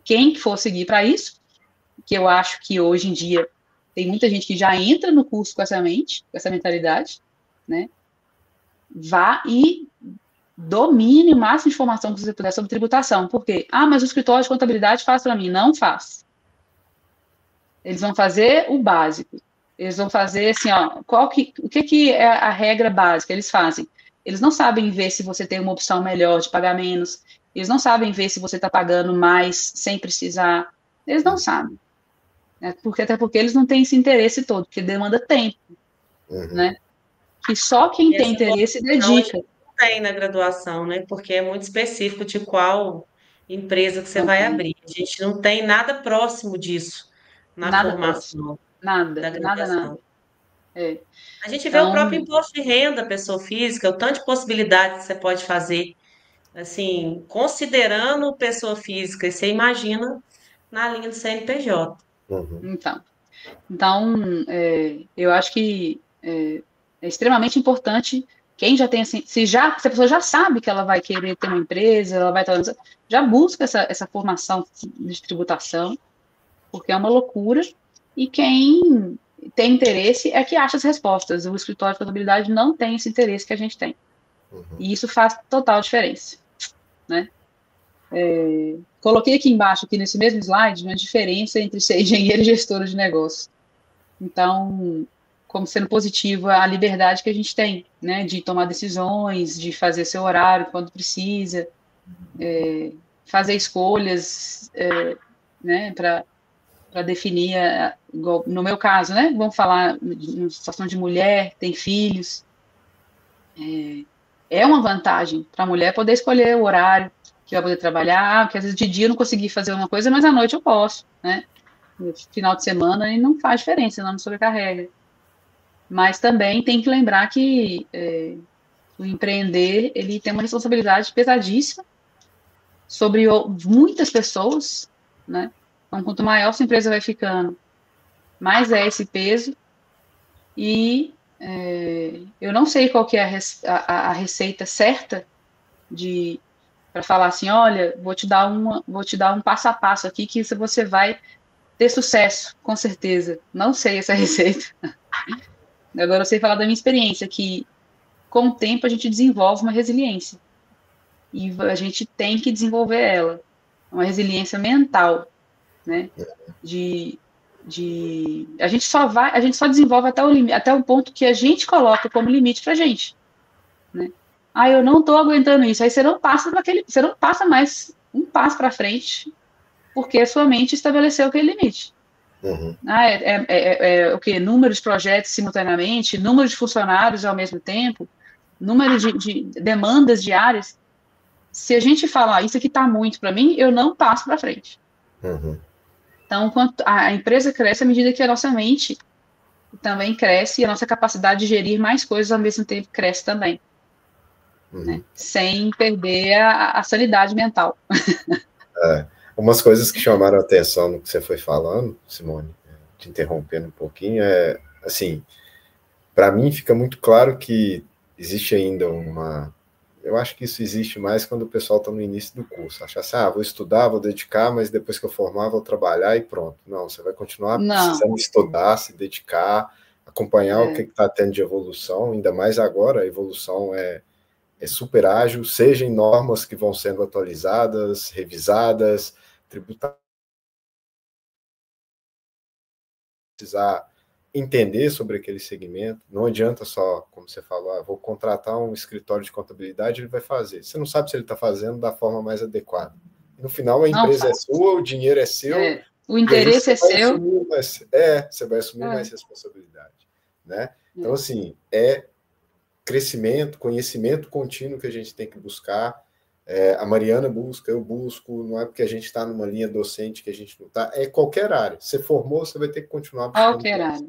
quem for seguir para isso, que eu acho que hoje em dia tem muita gente que já entra no curso com essa mente, com essa mentalidade, né? Vá e domine o máximo de informação que você puder sobre tributação. Por quê? Mas o escritório de contabilidade faz para mim. Não faz. Eles vão fazer o básico. Eles vão fazer assim, o que é a regra básica? Eles fazem. Eles não sabem ver se você tem uma opção melhor de pagar menos. Eles não sabem ver se você está pagando mais sem precisar. Eles não sabem. Até porque eles não têm esse interesse todo, porque demanda tempo. Né? Que só quem tem interesse dedica. Não tem na graduação, né? Porque é muito específico de qual empresa que você vai abrir. A gente não tem nada próximo disso na formação da graduação. A gente vê o próprio imposto de renda, pessoa física, o tanto de possibilidades que você pode fazer, assim, considerando pessoa física, e você imagina na linha do CNPJ. Então, eu acho que é extremamente importante quem já tem assim, se a pessoa já sabe que ela vai querer ter uma empresa, ela vai estar, já busca essa formação de tributação, porque é uma loucura, e quem tem interesse é que acha as respostas. O escritório de contabilidade não tem esse interesse que a gente tem. E isso faz total diferença, né? Coloquei aqui embaixo, aqui nesse mesmo slide, uma diferença entre ser engenheiro e gestor de negócio. Então, como sendo positivo a liberdade que a gente tem, né, de tomar decisões, de fazer seu horário quando precisa, fazer escolhas, né, para definir, igual, no meu caso, né, vamos falar na situação de mulher, tem filhos, é uma vantagem para a mulher poder escolher o horário que vai poder trabalhar, porque às vezes de dia eu não consegui fazer uma coisa, mas à noite eu posso, né, no final de semana, e não faz diferença, não me sobrecarrega. Mas também tem que lembrar que o empreender, ele tem uma responsabilidade pesadíssima sobre muitas pessoas, né? Então, quanto maior sua empresa vai ficando, mais é esse peso. E eu não sei qual que é a receita certa para falar assim, olha, vou te dar um passo a passo aqui que você vai ter sucesso, com certeza. Não sei essa receita. Agora eu sei falar da minha experiência, que com o tempo a gente desenvolve uma resiliência. E a gente tem que desenvolver ela. Uma resiliência mental, né? A gente só desenvolve até o ponto que a gente coloca como limite pra gente, né? Eu não tô aguentando isso. Aí você não passa mais um passo para frente, porque a sua mente estabeleceu aquele limite. O quê? Número de projetos simultaneamente, número de funcionários ao mesmo tempo, número de demandas diárias. Se a gente falar, isso aqui está muito para mim, eu não passo para frente. Então, a empresa cresce à medida que a nossa mente também cresce e a nossa capacidade de gerir mais coisas ao mesmo tempo cresce também. Né? Sem perder a sanidade mental. Umas coisas que chamaram a atenção no que você foi falando, Simone, te interrompendo um pouquinho, assim, para mim fica muito claro que existe ainda eu acho que isso existe mais quando o pessoal está no início do curso. Achar assim, vou estudar, vou dedicar, mas depois que eu formar, vou trabalhar e pronto. Não, você vai continuar precisando estudar, se dedicar, acompanhar o que está tendo de evolução, ainda mais agora, a evolução é super ágil, seja em normas que vão sendo atualizadas, revisadas, tributárias, precisar entender sobre aquele segmento. Não adianta só, como você falou, vou contratar um escritório de contabilidade, ele vai fazer. Você não sabe se ele está fazendo da forma mais adequada. No final, a empresa é sua, o dinheiro é seu, o interesse é seu. Você vai assumir mais responsabilidade. Né? Então, assim, é crescimento, conhecimento contínuo que a gente tem que buscar. A Mariana busca, eu busco, não é porque a gente está numa linha docente que a gente não está, é qualquer área. Você formou, você vai ter que continuar buscando. Qualquer área.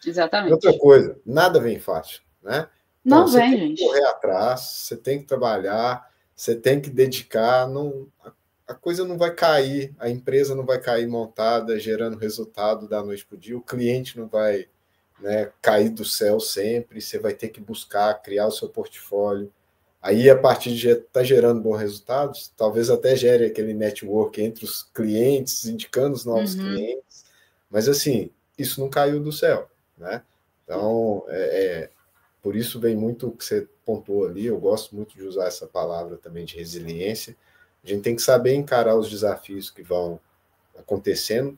Exatamente. Outra coisa, nada vem fácil, né? Então, não você vem, tem que correr atrás, você tem que trabalhar, você tem que dedicar, a coisa não vai cair, a empresa não vai cair montada, gerando resultado da noite para o dia, o cliente não vai, né, cair do céu sempre, você vai ter que buscar, criar o seu portfólio. Aí, a partir de estar gerando bons resultados, talvez até gere aquele network entre os clientes, indicando os novos clientes, mas assim, isso não caiu do céu, né? Então, por isso vem muito o que você pontuou ali, eu gosto muito de usar essa palavra também de resiliência. A gente tem que saber encarar os desafios que vão acontecendo,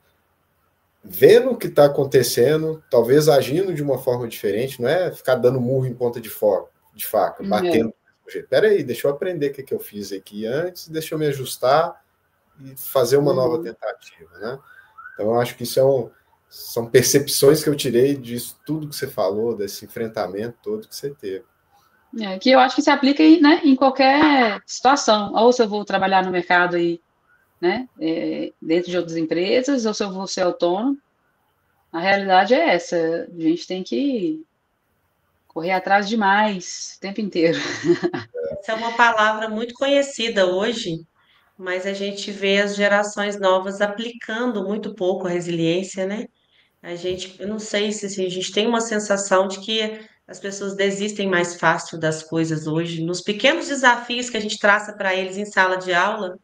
vendo o que está acontecendo, talvez agindo de uma forma diferente, não é ficar dando murro em ponta de faca, batendo. Espera aí, deixa eu aprender o que eu fiz aqui antes, deixa eu me ajustar e fazer uma nova tentativa, né? Então, eu acho que isso são percepções que eu tirei disso tudo que você falou, desse enfrentamento todo que você teve. Que eu acho que se aplica né, em qualquer situação. Ou se eu vou trabalhar no mercado aí, né, dentro de outras empresas, ou se eu vou ser autônomo. A realidade é essa. A gente tem que correr atrás demais o tempo inteiro. Essa é uma palavra muito conhecida hoje, mas a gente vê as gerações novas aplicando muito pouco a resiliência, né? Eu não sei se a gente tem uma sensação de que as pessoas desistem mais fácil das coisas hoje. Nos pequenos desafios que a gente traça para eles em sala de aula,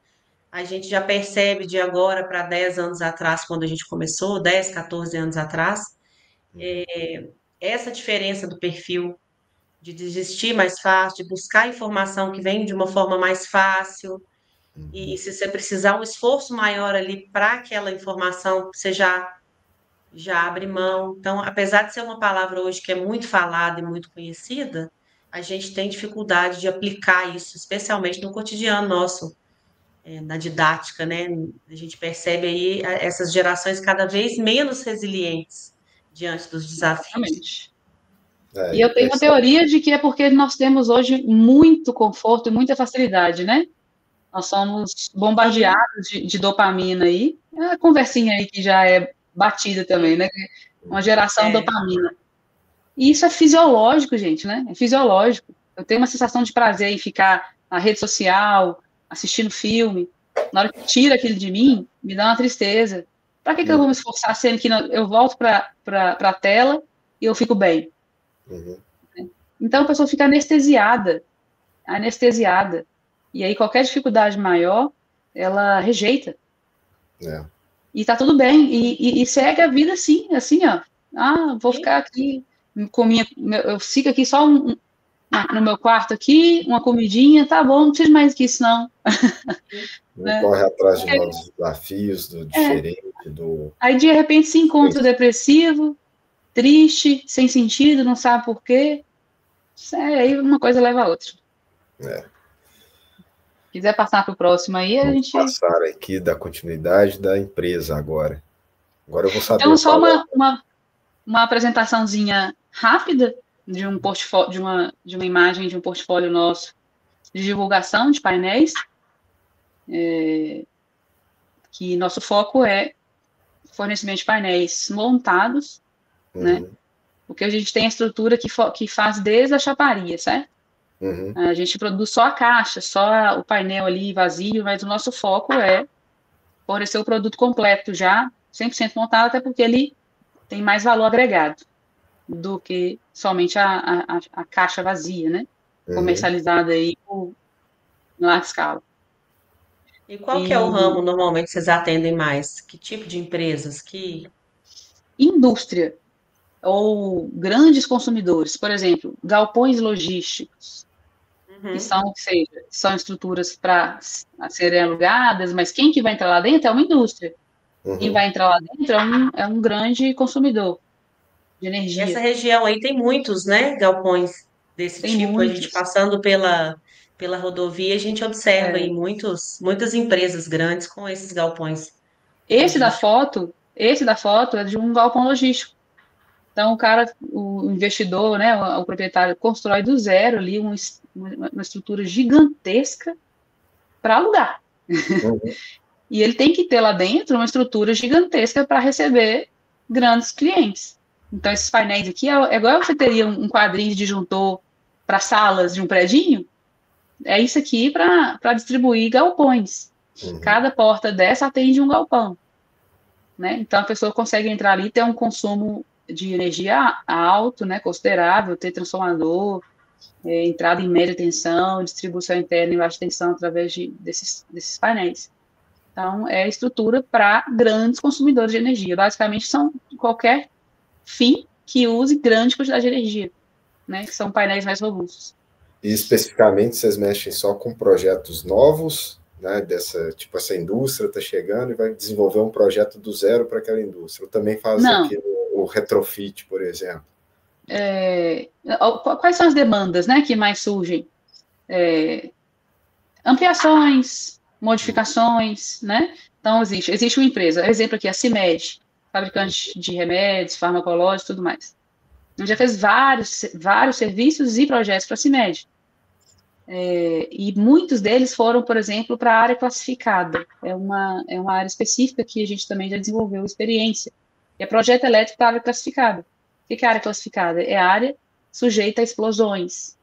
a gente já percebe de agora para 10 anos atrás, quando a gente começou, 10, 14 anos atrás, essa diferença do perfil de desistir mais fácil, de buscar informação que vem de uma forma mais fácil, e se você precisar um esforço maior ali para aquela informação, você já abre mão. Então, apesar de ser uma palavra hoje que é muito falada e muito conhecida, a gente tem dificuldade de aplicar isso, especialmente no cotidiano nosso, na didática, né? A gente percebe aí essas gerações cada vez menos resilientes diante dos desafios. Exatamente. E eu tenho uma teoria de que é porque nós temos hoje muito conforto e muita facilidade, né? Nós somos bombardeados de dopamina aí. É uma conversinha aí que já é batida também, né? Uma geração dopamina. E isso é fisiológico, gente, né? É fisiológico. Eu tenho uma sensação de prazer em ficar na rede social, assistindo filme. Na hora que tira aquilo de mim, me dá uma tristeza. Para que eu vou me esforçar sendo que eu volto para a tela e eu fico bem? Então a pessoa fica anestesiada. E aí qualquer dificuldade maior, ela rejeita. E tá tudo bem. E segue a vida assim, ó. Vou ficar aqui eu fico aqui só no meu quarto aqui, uma comidinha, tá bom, não preciso mais que isso, não. Não corre atrás de novos desafios, do diferente, Aí, de repente, se encontra depressivo, triste, sem sentido, não sabe por quê. Aí uma coisa leva a outra. Quiser passar para o próximo aí, a gente... passar aqui da continuidade da empresa agora. Agora eu vou saber. Então, só uma apresentaçãozinha rápida de um portfólio, de uma imagem de um portfólio nosso de divulgação de painéis, que nosso foco é fornecimento de painéis montados, né? Porque a gente tem a estrutura que faz desde a chaparia, certo? A gente produz só a caixa, só o painel ali vazio, mas o nosso foco é fornecer o produto completo já, 100% montado, até porque ele tem mais valor agregado do que somente a caixa vazia, né? Comercializada aí em larga escala. E qual que é o ramo normalmente que vocês atendem mais? Que tipo de empresas? Indústria ou grandes consumidores, por exemplo, galpões logísticos, que são estruturas para serem alugadas, mas quem que vai entrar lá dentro é uma indústria. Quem vai entrar lá dentro é um grande consumidor. de Essa energia. região aí tem muitos, né, galpões desse Tem tipo. A gente muitos. passando pela rodovia, a gente observa aí É. muitas empresas grandes com esses galpões logísticos. Esse da foto é de um galpão logístico. Então, o cara, o investidor, né, o proprietário, constrói do zero ali uma estrutura gigantesca para alugar. Uhum. E ele tem que ter lá dentro uma estrutura gigantesca para receber grandes clientes. Então, esses painéis aqui é igual você teria um quadrinho de disjuntor para salas de um predinho, é isso aqui para distribuir galpões. Uhum. Cada porta dessa atende um galpão, né? Então, a pessoa consegue entrar ali e ter um consumo de energia alto, né, considerável, ter transformador, entrada em média tensão, distribuição interna em baixa tensão através desses painéis. Então, é estrutura para grandes consumidores de energia. Basicamente, são qualquer fim que use grande quantidade de energia, né? Que são painéis mais robustos. E especificamente vocês mexem só com projetos novos, né? Tipo, essa indústria está chegando e vai desenvolver um projeto do zero para aquela indústria. Ou também faz Não. aqui o retrofit, por exemplo. Quais são as demandas, né, que mais surgem? Ampliações, modificações, né? Então, existe uma empresa, exemplo aqui, a CIMED, fabricante de remédios, farmacológicos e tudo mais. A gente já fez vários serviços e projetos para a CIMED. E muitos deles foram, por exemplo, para a área classificada. É uma área específica que a gente também já desenvolveu experiência. É projeto elétrico para a área classificada. O que é a área classificada? É a área sujeita a explosões,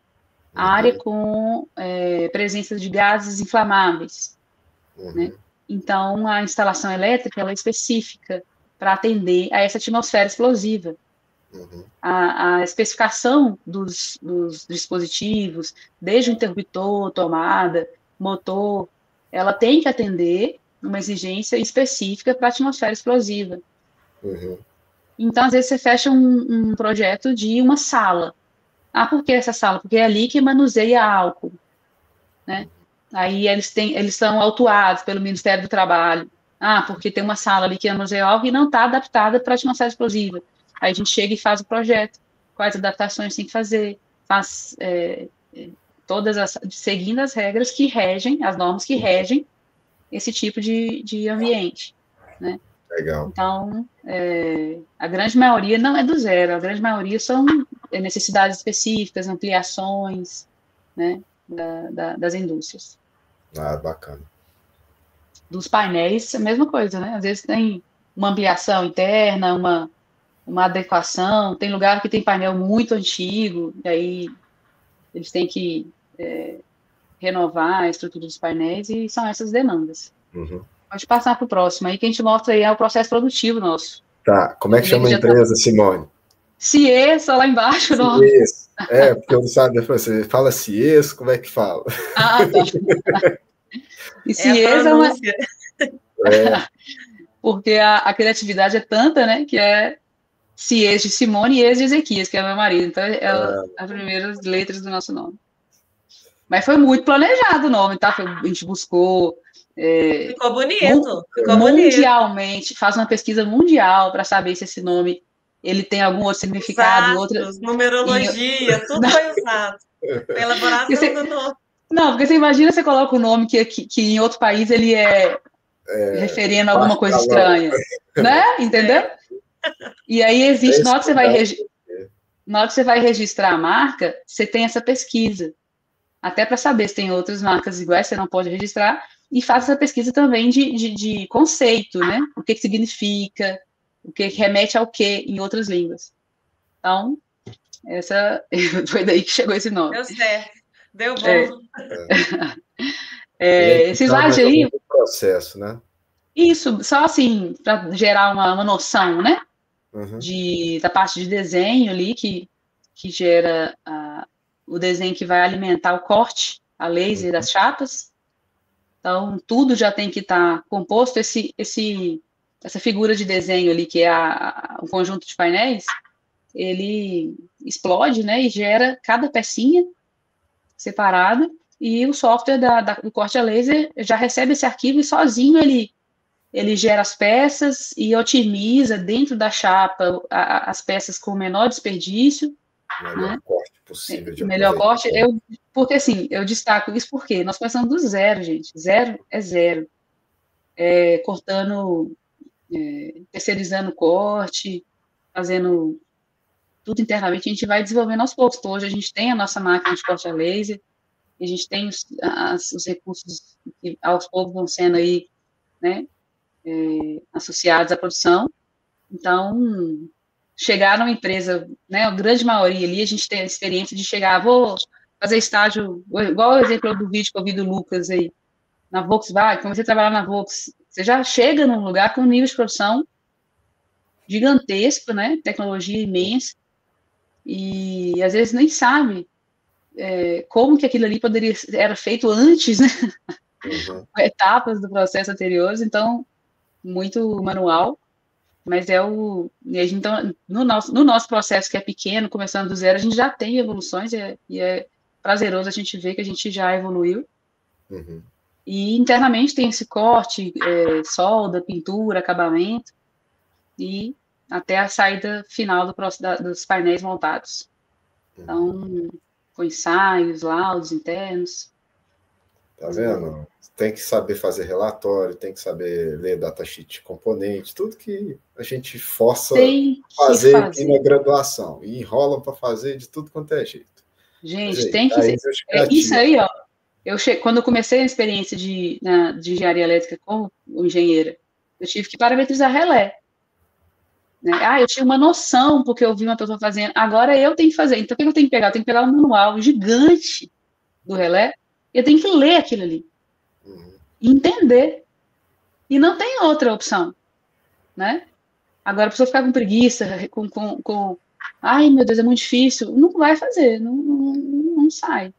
a área com presença de gases inflamáveis, né? Então, a instalação elétrica ela é específica para atender a essa atmosfera explosiva. A especificação dos dispositivos, desde o interruptor, tomada, motor, ela tem que atender uma exigência específica para a atmosfera explosiva. Então, às vezes, você fecha um projeto de uma sala. Ah, por que essa sala? Porque é ali que manuseia álcool, né? Aí eles são autuados pelo Ministério do Trabalho. Ah, porque tem uma sala ali que manuseia álcool e não está adaptada para a atmosfera explosiva. Aí a gente chega e faz o projeto. Quais adaptações tem que fazer? Faz seguindo as regras que regem, as normas que regem esse tipo de ambiente, né? Legal. Então, a grande maioria não é do zero, a grande maioria são necessidades específicas, ampliações, né, das indústrias. Ah, bacana. Dos painéis, a mesma coisa, né? Às vezes tem uma ampliação interna, uma adequação, tem lugar que tem painel muito antigo, e aí eles têm que renovar a estrutura dos painéis, e são essas demandas. Pode passar para o próximo aí, que a gente mostra aí o processo produtivo nosso. Tá, como é que chama a empresa, Simone? CIES, lá embaixo. CIES. Porque eu não sabe, você fala CIES, como é que fala? Ah, tá. E CIES é uma... Porque a criatividade é tanta, né, que é CIES de Simone e ES de Ezequias, que é meu marido. Então, é as primeiras letras do nosso nome. Mas foi muito planejado o nome, tá? A gente buscou... ficou bonito, ficou mundialmente, faz uma pesquisa mundial para saber se esse nome ele tem algum outro significado. Numerologia, tudo foi usado. A elaboração do nome. Não, porque você imagina, você coloca o nome que em outro país ele é referindo a alguma coisa estranha, né? Entendeu? E aí existe, na hora que você vai registrar a marca, você tem essa pesquisa. Até para saber se tem outras marcas iguais, você não pode registrar, e faz essa pesquisa também de conceito, né? O que significa, o que remete ao que em outras línguas. Então, foi daí que chegou esse nome. Deu certo, deu bom. Esse slide aí... processo, né? Isso, só assim, para gerar uma noção, né? Da parte de desenho ali, que gera o desenho que vai alimentar o corte, a laser das chapas. Então, tudo já tem que estar composto. Essa figura de desenho ali, que é o conjunto de painéis, ele explode, né? E gera cada pecinha separada. E o software do corte a laser já recebe esse arquivo e sozinho ele ele gera as peças e otimiza dentro da chapa as peças com o menor desperdício, melhor corte possível de melhor corte. aproveitar. Porque assim, eu destaco isso porque nós começamos do zero, gente. Zero é zero. Cortando, terceirizando o corte, fazendo tudo internamente. A gente vai desenvolvendo aos poucos. Então, hoje a gente tem a nossa máquina de corte a laser, e a gente tem os recursos que aos poucos vão sendo aí, né, associados à produção. Então, chegar numa empresa, né, a grande maioria ali, a gente tem a experiência de chegar, vou fazer estágio, igual o exemplo do vídeo que eu vi do Lucas aí, na Volkswagen, comecei a trabalhar na Volkswagen, você já chega num lugar com um nível de produção gigantesco, né, tecnologia imensa, e às vezes nem sabe como que aquilo ali era feito antes, né, etapas do processo anteriores, então, muito manual, mas então, no nosso processo que é pequeno, começando do zero, a gente já tem evoluções, e é prazeroso a gente ver que a gente já evoluiu. E internamente tem esse corte, solda, pintura, acabamento, e até a saída final dos painéis montados. Então, com ensaios, laudos internos. Tá vendo? Tem que saber fazer relatório, tem que saber ler datasheet de componente, tudo que a gente força fazer aqui na graduação. E enrola para fazer de tudo quanto é jeito. Gente, aí, tem que ser. Isso aí, ó. Quando eu comecei a experiência de engenharia elétrica como engenheira, eu tive que parametrizar relé. Né? Eu tinha uma noção, porque eu vi uma pessoa fazendo, agora eu tenho que fazer. Então, o que eu tenho que pegar? Eu tenho que pegar um manual gigante do relé, e eu tenho que ler aquilo ali. E entender. E não tem outra opção. Né? Agora, a pessoa ficar com preguiça, ai, meu Deus, é muito difícil, não vai fazer, não sai.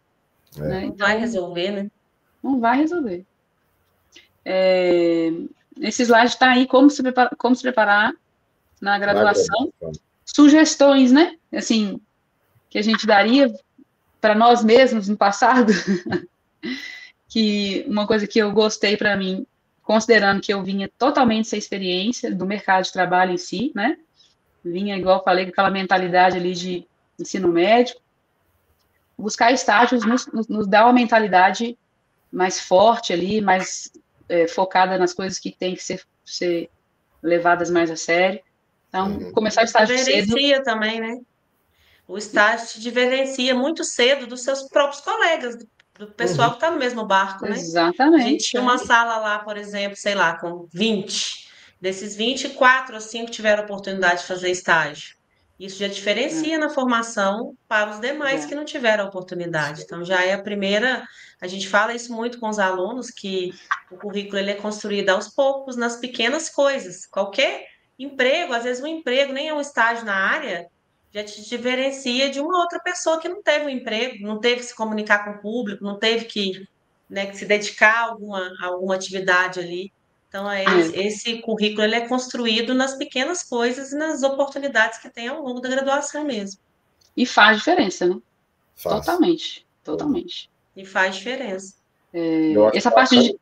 Né? Não vai resolver, né? Não vai resolver. Esse slide está aí, como se preparar na graduação. Sugestões, né? Assim, que a gente daria para nós mesmos no passado. Que uma coisa que eu gostei para mim, considerando que eu vinha totalmente sem experiência do mercado de trabalho em si, né? Vinha, igual eu falei, com aquela mentalidade ali de ensino médio. Buscar estágios nos dá uma mentalidade mais forte ali, mais focada nas coisas que tem que ser levadas mais a sério. Então, começar o estágio cedo. Diferencia também, né? O estágio te diferencia muito cedo dos seus próprios colegas, do pessoal que está no mesmo barco, né? Exatamente. A gente tinha uma sala lá, por exemplo, sei lá, com 20. Desses 20, 4 ou 5 tiveram oportunidade de fazer estágio. Isso já diferencia na formação para os demais que não tiveram oportunidade. Então, já é a primeira... A gente fala isso muito com os alunos, que o currículo ele é construído aos poucos, nas pequenas coisas. Qualquer emprego, às vezes um emprego nem é um estágio na área, já te diferencia de uma outra pessoa que não teve um emprego, não teve que se comunicar com o público, não teve que, né, que se dedicar a alguma atividade ali. Então, esse currículo ele é construído nas pequenas coisas e nas oportunidades que tem ao longo da graduação mesmo. E faz diferença, né? Faz. Totalmente. E faz diferença. Essa parte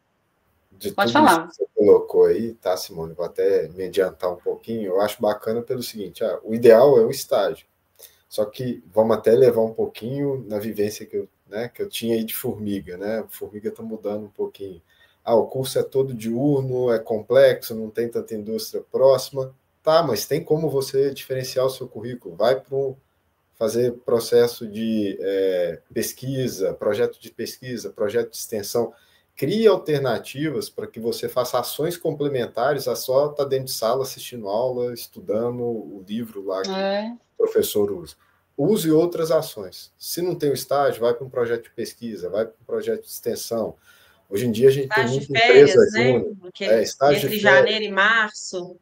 de Pode tudo falar. Isso que você colocou aí, tá, Simone? Vou até me adiantar um pouquinho. Eu acho bacana pelo seguinte, o ideal é o estágio. Só que vamos até levar um pouquinho na vivência que eu tinha aí de formiga, né? Formiga está mudando um pouquinho. O curso é todo diurno, é complexo, não tem tanta indústria próxima. Tá, mas tem como você diferenciar o seu currículo. Vai para fazer processo de pesquisa, projeto de extensão. Crie alternativas para que você faça ações complementares a só estar dentro de sala, assistindo aula, estudando o livro lá que o professor usa. Use outras ações. Se não tem o estágio, vai para um projeto de pesquisa, vai para um projeto de extensão. Hoje em dia a gente tem muita empresa júnior. Estágio entre janeiro e março.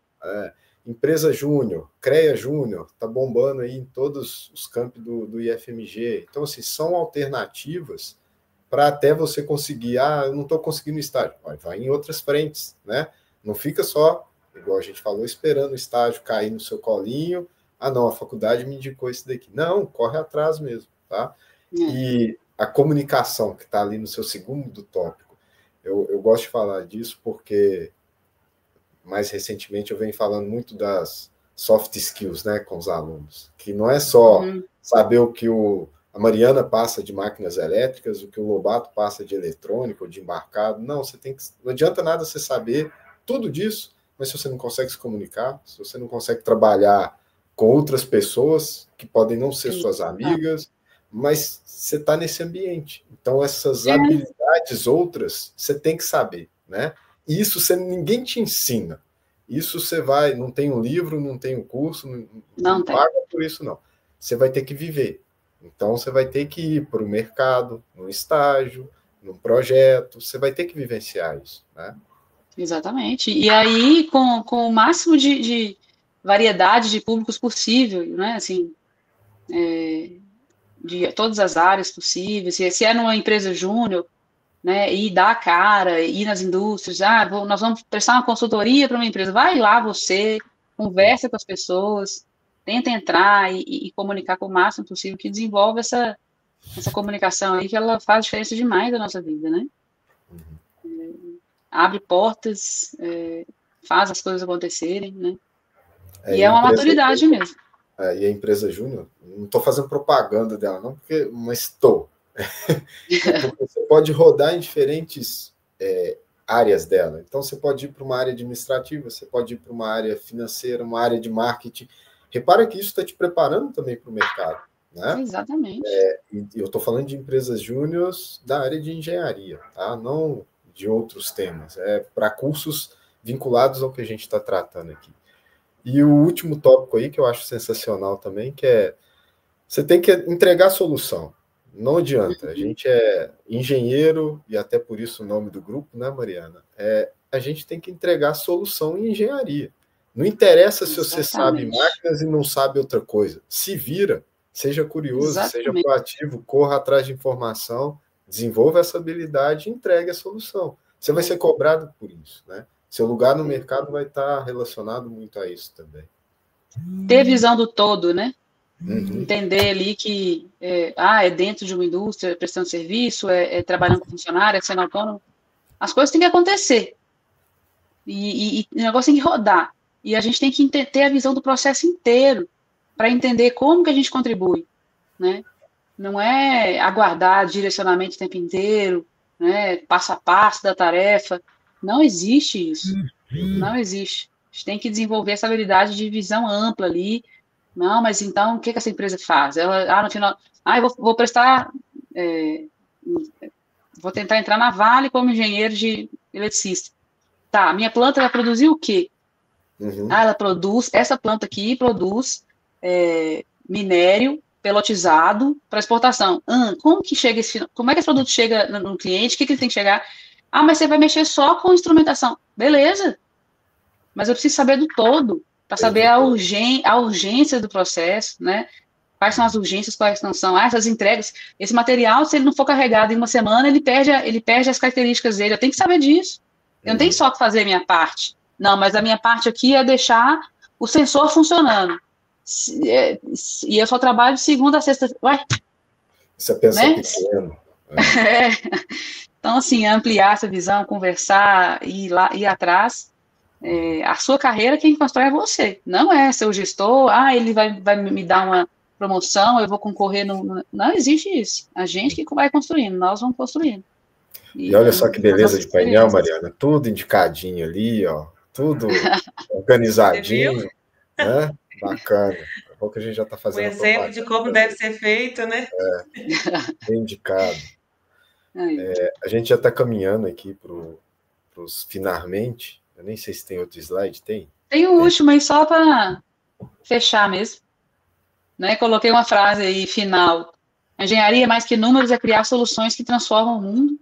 Empresa júnior, CREA júnior, está bombando aí em todos os campos do IFMG. Então, assim, são alternativas para até você conseguir, eu não estou conseguindo estágio. Vai em outras frentes, né? Não fica só, igual a gente falou, esperando o estágio cair no seu colinho. Não, a faculdade me indicou isso daqui. Não, corre atrás mesmo, tá? E a comunicação que está ali no seu segundo tópico, eu gosto de falar disso porque mais recentemente eu venho falando muito das soft skills, né, com os alunos, que não é só saber o que a Mariana passa de máquinas elétricas, o que o Lobato passa de eletrônica ou de embarcado. Não, não adianta nada você saber tudo disso, mas se você não consegue se comunicar, se você não consegue trabalhar com outras pessoas que podem não ser suas amigas, mas você está nesse ambiente. Então, essas habilidades outras, você tem que saber, né? E isso ninguém te ensina. Isso você não tem um livro, não tem um curso, não paga por isso, não. Você vai ter que viver. Então, você vai ter que ir para o mercado, num estágio, num projeto, você vai ter que vivenciar isso, né? Exatamente. E aí, com o máximo de variedade de públicos possível, né? Assim, de todas as áreas possíveis. Se é numa empresa júnior, né, e dar a cara, ir nas indústrias, nós vamos prestar uma consultoria para uma empresa, vai lá você, conversa com as pessoas, tenta entrar e comunicar com o máximo possível, que desenvolve essa comunicação aí, que ela faz diferença demais na nossa vida, né? Abre portas, faz as coisas acontecerem, né? E é uma maturidade mesmo. E a empresa júnior, não estou fazendo propaganda dela, não, mas estou. Porque você pode rodar em diferentes áreas dela. Então, você pode ir para uma área administrativa, você pode ir para uma área financeira, uma área de marketing. Repara que isso está te preparando também para o mercado, né? Exatamente. E eu estou falando de empresas júniores da área de engenharia, tá? Não de outros temas. Para cursos vinculados ao que a gente está tratando aqui. E o último tópico aí, que eu acho sensacional também, que você tem que entregar a solução. Não adianta. A gente é engenheiro, e até por isso o nome do grupo, né, Mariana? A gente tem que entregar a solução em engenharia. Não interessa se você sabe máquinas e não sabe outra coisa. Se vira, seja curioso, seja proativo, corra atrás de informação, desenvolva essa habilidade e entregue a solução. Você vai ser cobrado por isso, né? Seu lugar no mercado vai estar relacionado muito a isso também. Ter visão do todo, né? Entender ali que é dentro de uma indústria, prestando serviço, trabalhando com funcionário, sendo autônomo. As coisas têm que acontecer. E o negócio tem que rodar. E a gente tem que ter a visão do processo inteiro para entender como que a gente contribui, né? Não é aguardar direcionamento o tempo inteiro, né? Passo a passo da tarefa. Não existe isso. Não existe. A gente tem que desenvolver essa habilidade de visão ampla ali. Não, mas então, o que essa empresa faz? Ela, no final, eu vou prestar, vou tentar entrar na Vale como engenheiro de eletricista. Tá, a minha planta vai produzir o quê? Ela produz, essa planta aqui produz minério pelotizado para exportação. Como que chega como é que esse produto chega no cliente? O que ele tem que chegar? Mas você vai mexer só com instrumentação. Beleza. Mas eu preciso saber do todo, para saber a urgência do processo, né? Quais são as urgências, quais não são. Essas entregas, esse material, se ele não for carregado em uma semana, ele perde as características dele. Eu tenho que saber disso. Eu não tenho só que fazer a minha parte. Não, mas a minha parte aqui é deixar o sensor funcionando. E eu só trabalho de segunda a sexta. Ué? Isso é pensar pequeno. Então, assim, ampliar essa visão, conversar, ir atrás. A sua carreira, quem constrói é você. Não é seu gestor, ele vai me dar uma promoção, eu vou concorrer. Não existe isso. A gente que vai construindo, nós vamos construindo. E olha só que beleza de painel, Mariana. Tudo indicadinho ali, ó. Tudo organizadinho. Né? Bacana. Daqui a pouco a gente já está fazendo. Um exemplo de como deve ser feito, né? Bem indicado. A gente já está caminhando aqui para os finalmente. Eu nem sei se tem outro slide, tem? Tem o último aí só para fechar mesmo. Né? Coloquei uma frase aí final. A engenharia, mais que números, é criar soluções que transformam o mundo.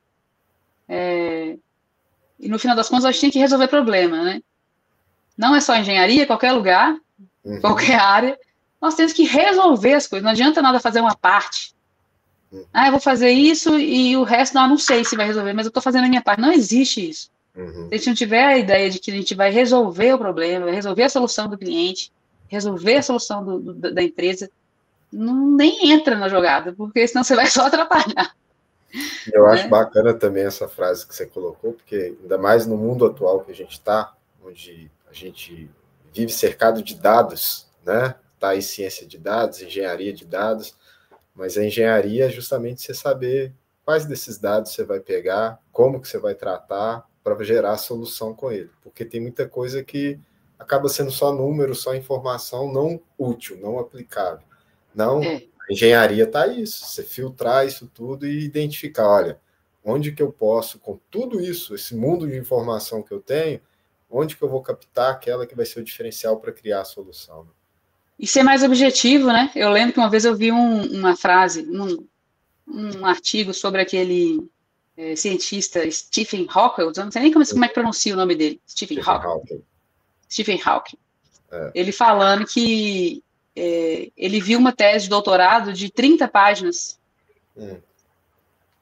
E no final das contas, a gente tem que resolver problema, né? Não é só engenharia, qualquer lugar, qualquer área. Nós temos que resolver as coisas. Não adianta nada fazer uma parte. Eu vou fazer isso e o resto, não sei se vai resolver, mas eu estou fazendo a minha parte. Não existe isso. Se a gente não tiver a ideia de que a gente vai resolver o problema, vai resolver a solução do cliente, resolver a solução da empresa, nem entra na jogada, porque senão você vai só atrapalhar. Eu acho bacana também essa frase que você colocou, porque ainda mais no mundo atual que a gente está, onde a gente vive cercado de dados, né? Tá aí ciência de dados, engenharia de dados, mas a engenharia é justamente você saber quais desses dados você vai pegar, como que você vai tratar para gerar solução com ele, porque tem muita coisa que acaba sendo só número, só informação não útil, não aplicável. Não, a engenharia está isso, você filtrar isso tudo e identificar, olha, onde que eu posso, com tudo isso, esse mundo de informação que eu tenho, onde que eu vou captar aquela que vai ser o diferencial para criar a solução. E ser mais objetivo, né? Eu lembro que uma vez eu vi uma frase, um artigo sobre aquele cientista Stephen Hawking, eu não sei nem como é que pronuncia o nome dele, Stephen Hawking. Ele falando que ele viu uma tese de doutorado de 30 páginas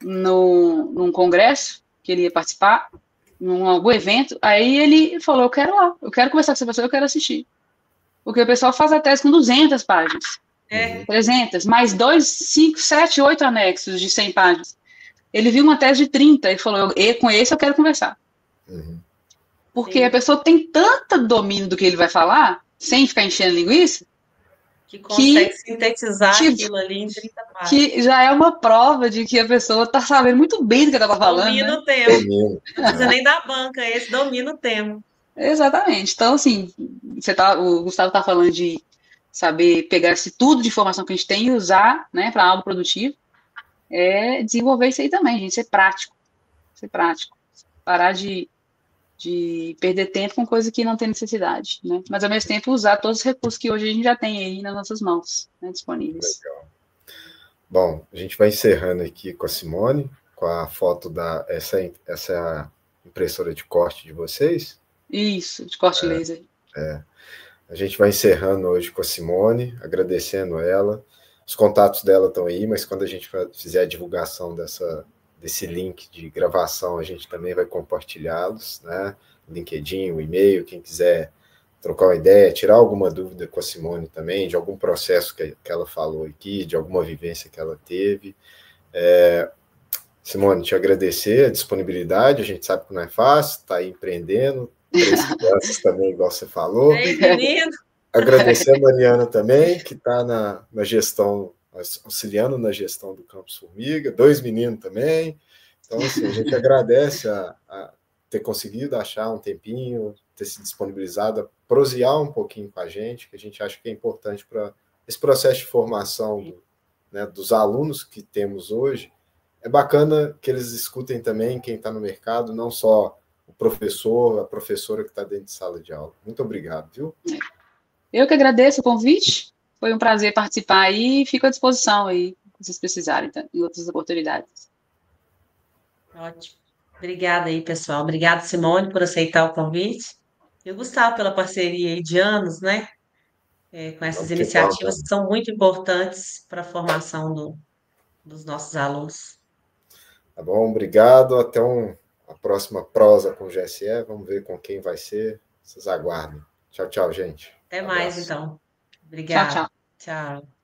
num congresso que ele ia participar, num algum evento, aí ele falou, eu quero lá, eu quero conversar com essa pessoa, eu quero assistir. Porque o pessoal faz a tese com 200 páginas, 300, mais 2, 5, 7, 8 anexos de 100 páginas. Ele viu uma tese de 30 e falou, com esse eu quero conversar. Porque a pessoa tem tanto domínio do que ele vai falar, sem ficar enchendo linguiça, que consegue sintetizar aquilo ali em 30 páginas. Que já é uma prova de que a pessoa está sabendo muito bem do que ela está falando. Domina o tema. Não precisa nem da banca, esse domina o tema. Exatamente. Então, assim, o Gustavo está falando de saber pegar esse tudo de informação que a gente tem e usar, né, para algo produtivo. Desenvolver isso aí também, gente, ser prático. Parar de perder tempo com coisa que não tem necessidade, né? Mas, ao mesmo tempo, usar todos os recursos que hoje a gente já tem aí nas nossas mãos, né, disponíveis. Legal. Bom, a gente vai encerrando aqui com a Simone, com a foto essa é a impressora de corte de vocês? Isso, de corte laser. A gente vai encerrando hoje com a Simone, agradecendo ela. Os contatos dela estão aí, mas quando a gente fizer a divulgação desse link de gravação, a gente também vai compartilhá-los, né? O LinkedIn, o e-mail, quem quiser trocar uma ideia, tirar alguma dúvida com a Simone também, de algum processo que ela falou aqui, de alguma vivência que ela teve. Simone, te agradecer a disponibilidade, a gente sabe que não é fácil, está aí empreendendo, 3 crianças também, igual você falou. Agradecer a Mariana também, que está na gestão, auxiliando na gestão do Campus Formiga, 2 meninos também. Então, assim, a gente agradece a ter conseguido achar um tempinho, ter se disponibilizado a prosear um pouquinho com a gente, que a gente acha que é importante para esse processo de formação dos alunos que temos hoje. É bacana que eles escutem também quem está no mercado, não só o professor, a professora que está dentro de sala de aula. Muito obrigado, viu? Eu que agradeço o convite. Foi um prazer participar aí e fico à disposição aí, se vocês precisarem, tá? Em outras oportunidades. Ótimo. Obrigada aí, pessoal. Obrigada, Simone, por aceitar o convite. E o Gustavo pela parceria aí de anos, né? Com essas iniciativas que são muito importantes para a formação dos nossos alunos. Tá bom, obrigado. Até a próxima prosa com o GSE. Vamos ver com quem vai ser. Vocês aguardem. Tchau, tchau, gente. Até mais, então. Obrigada. Tchau, tchau. Tchau.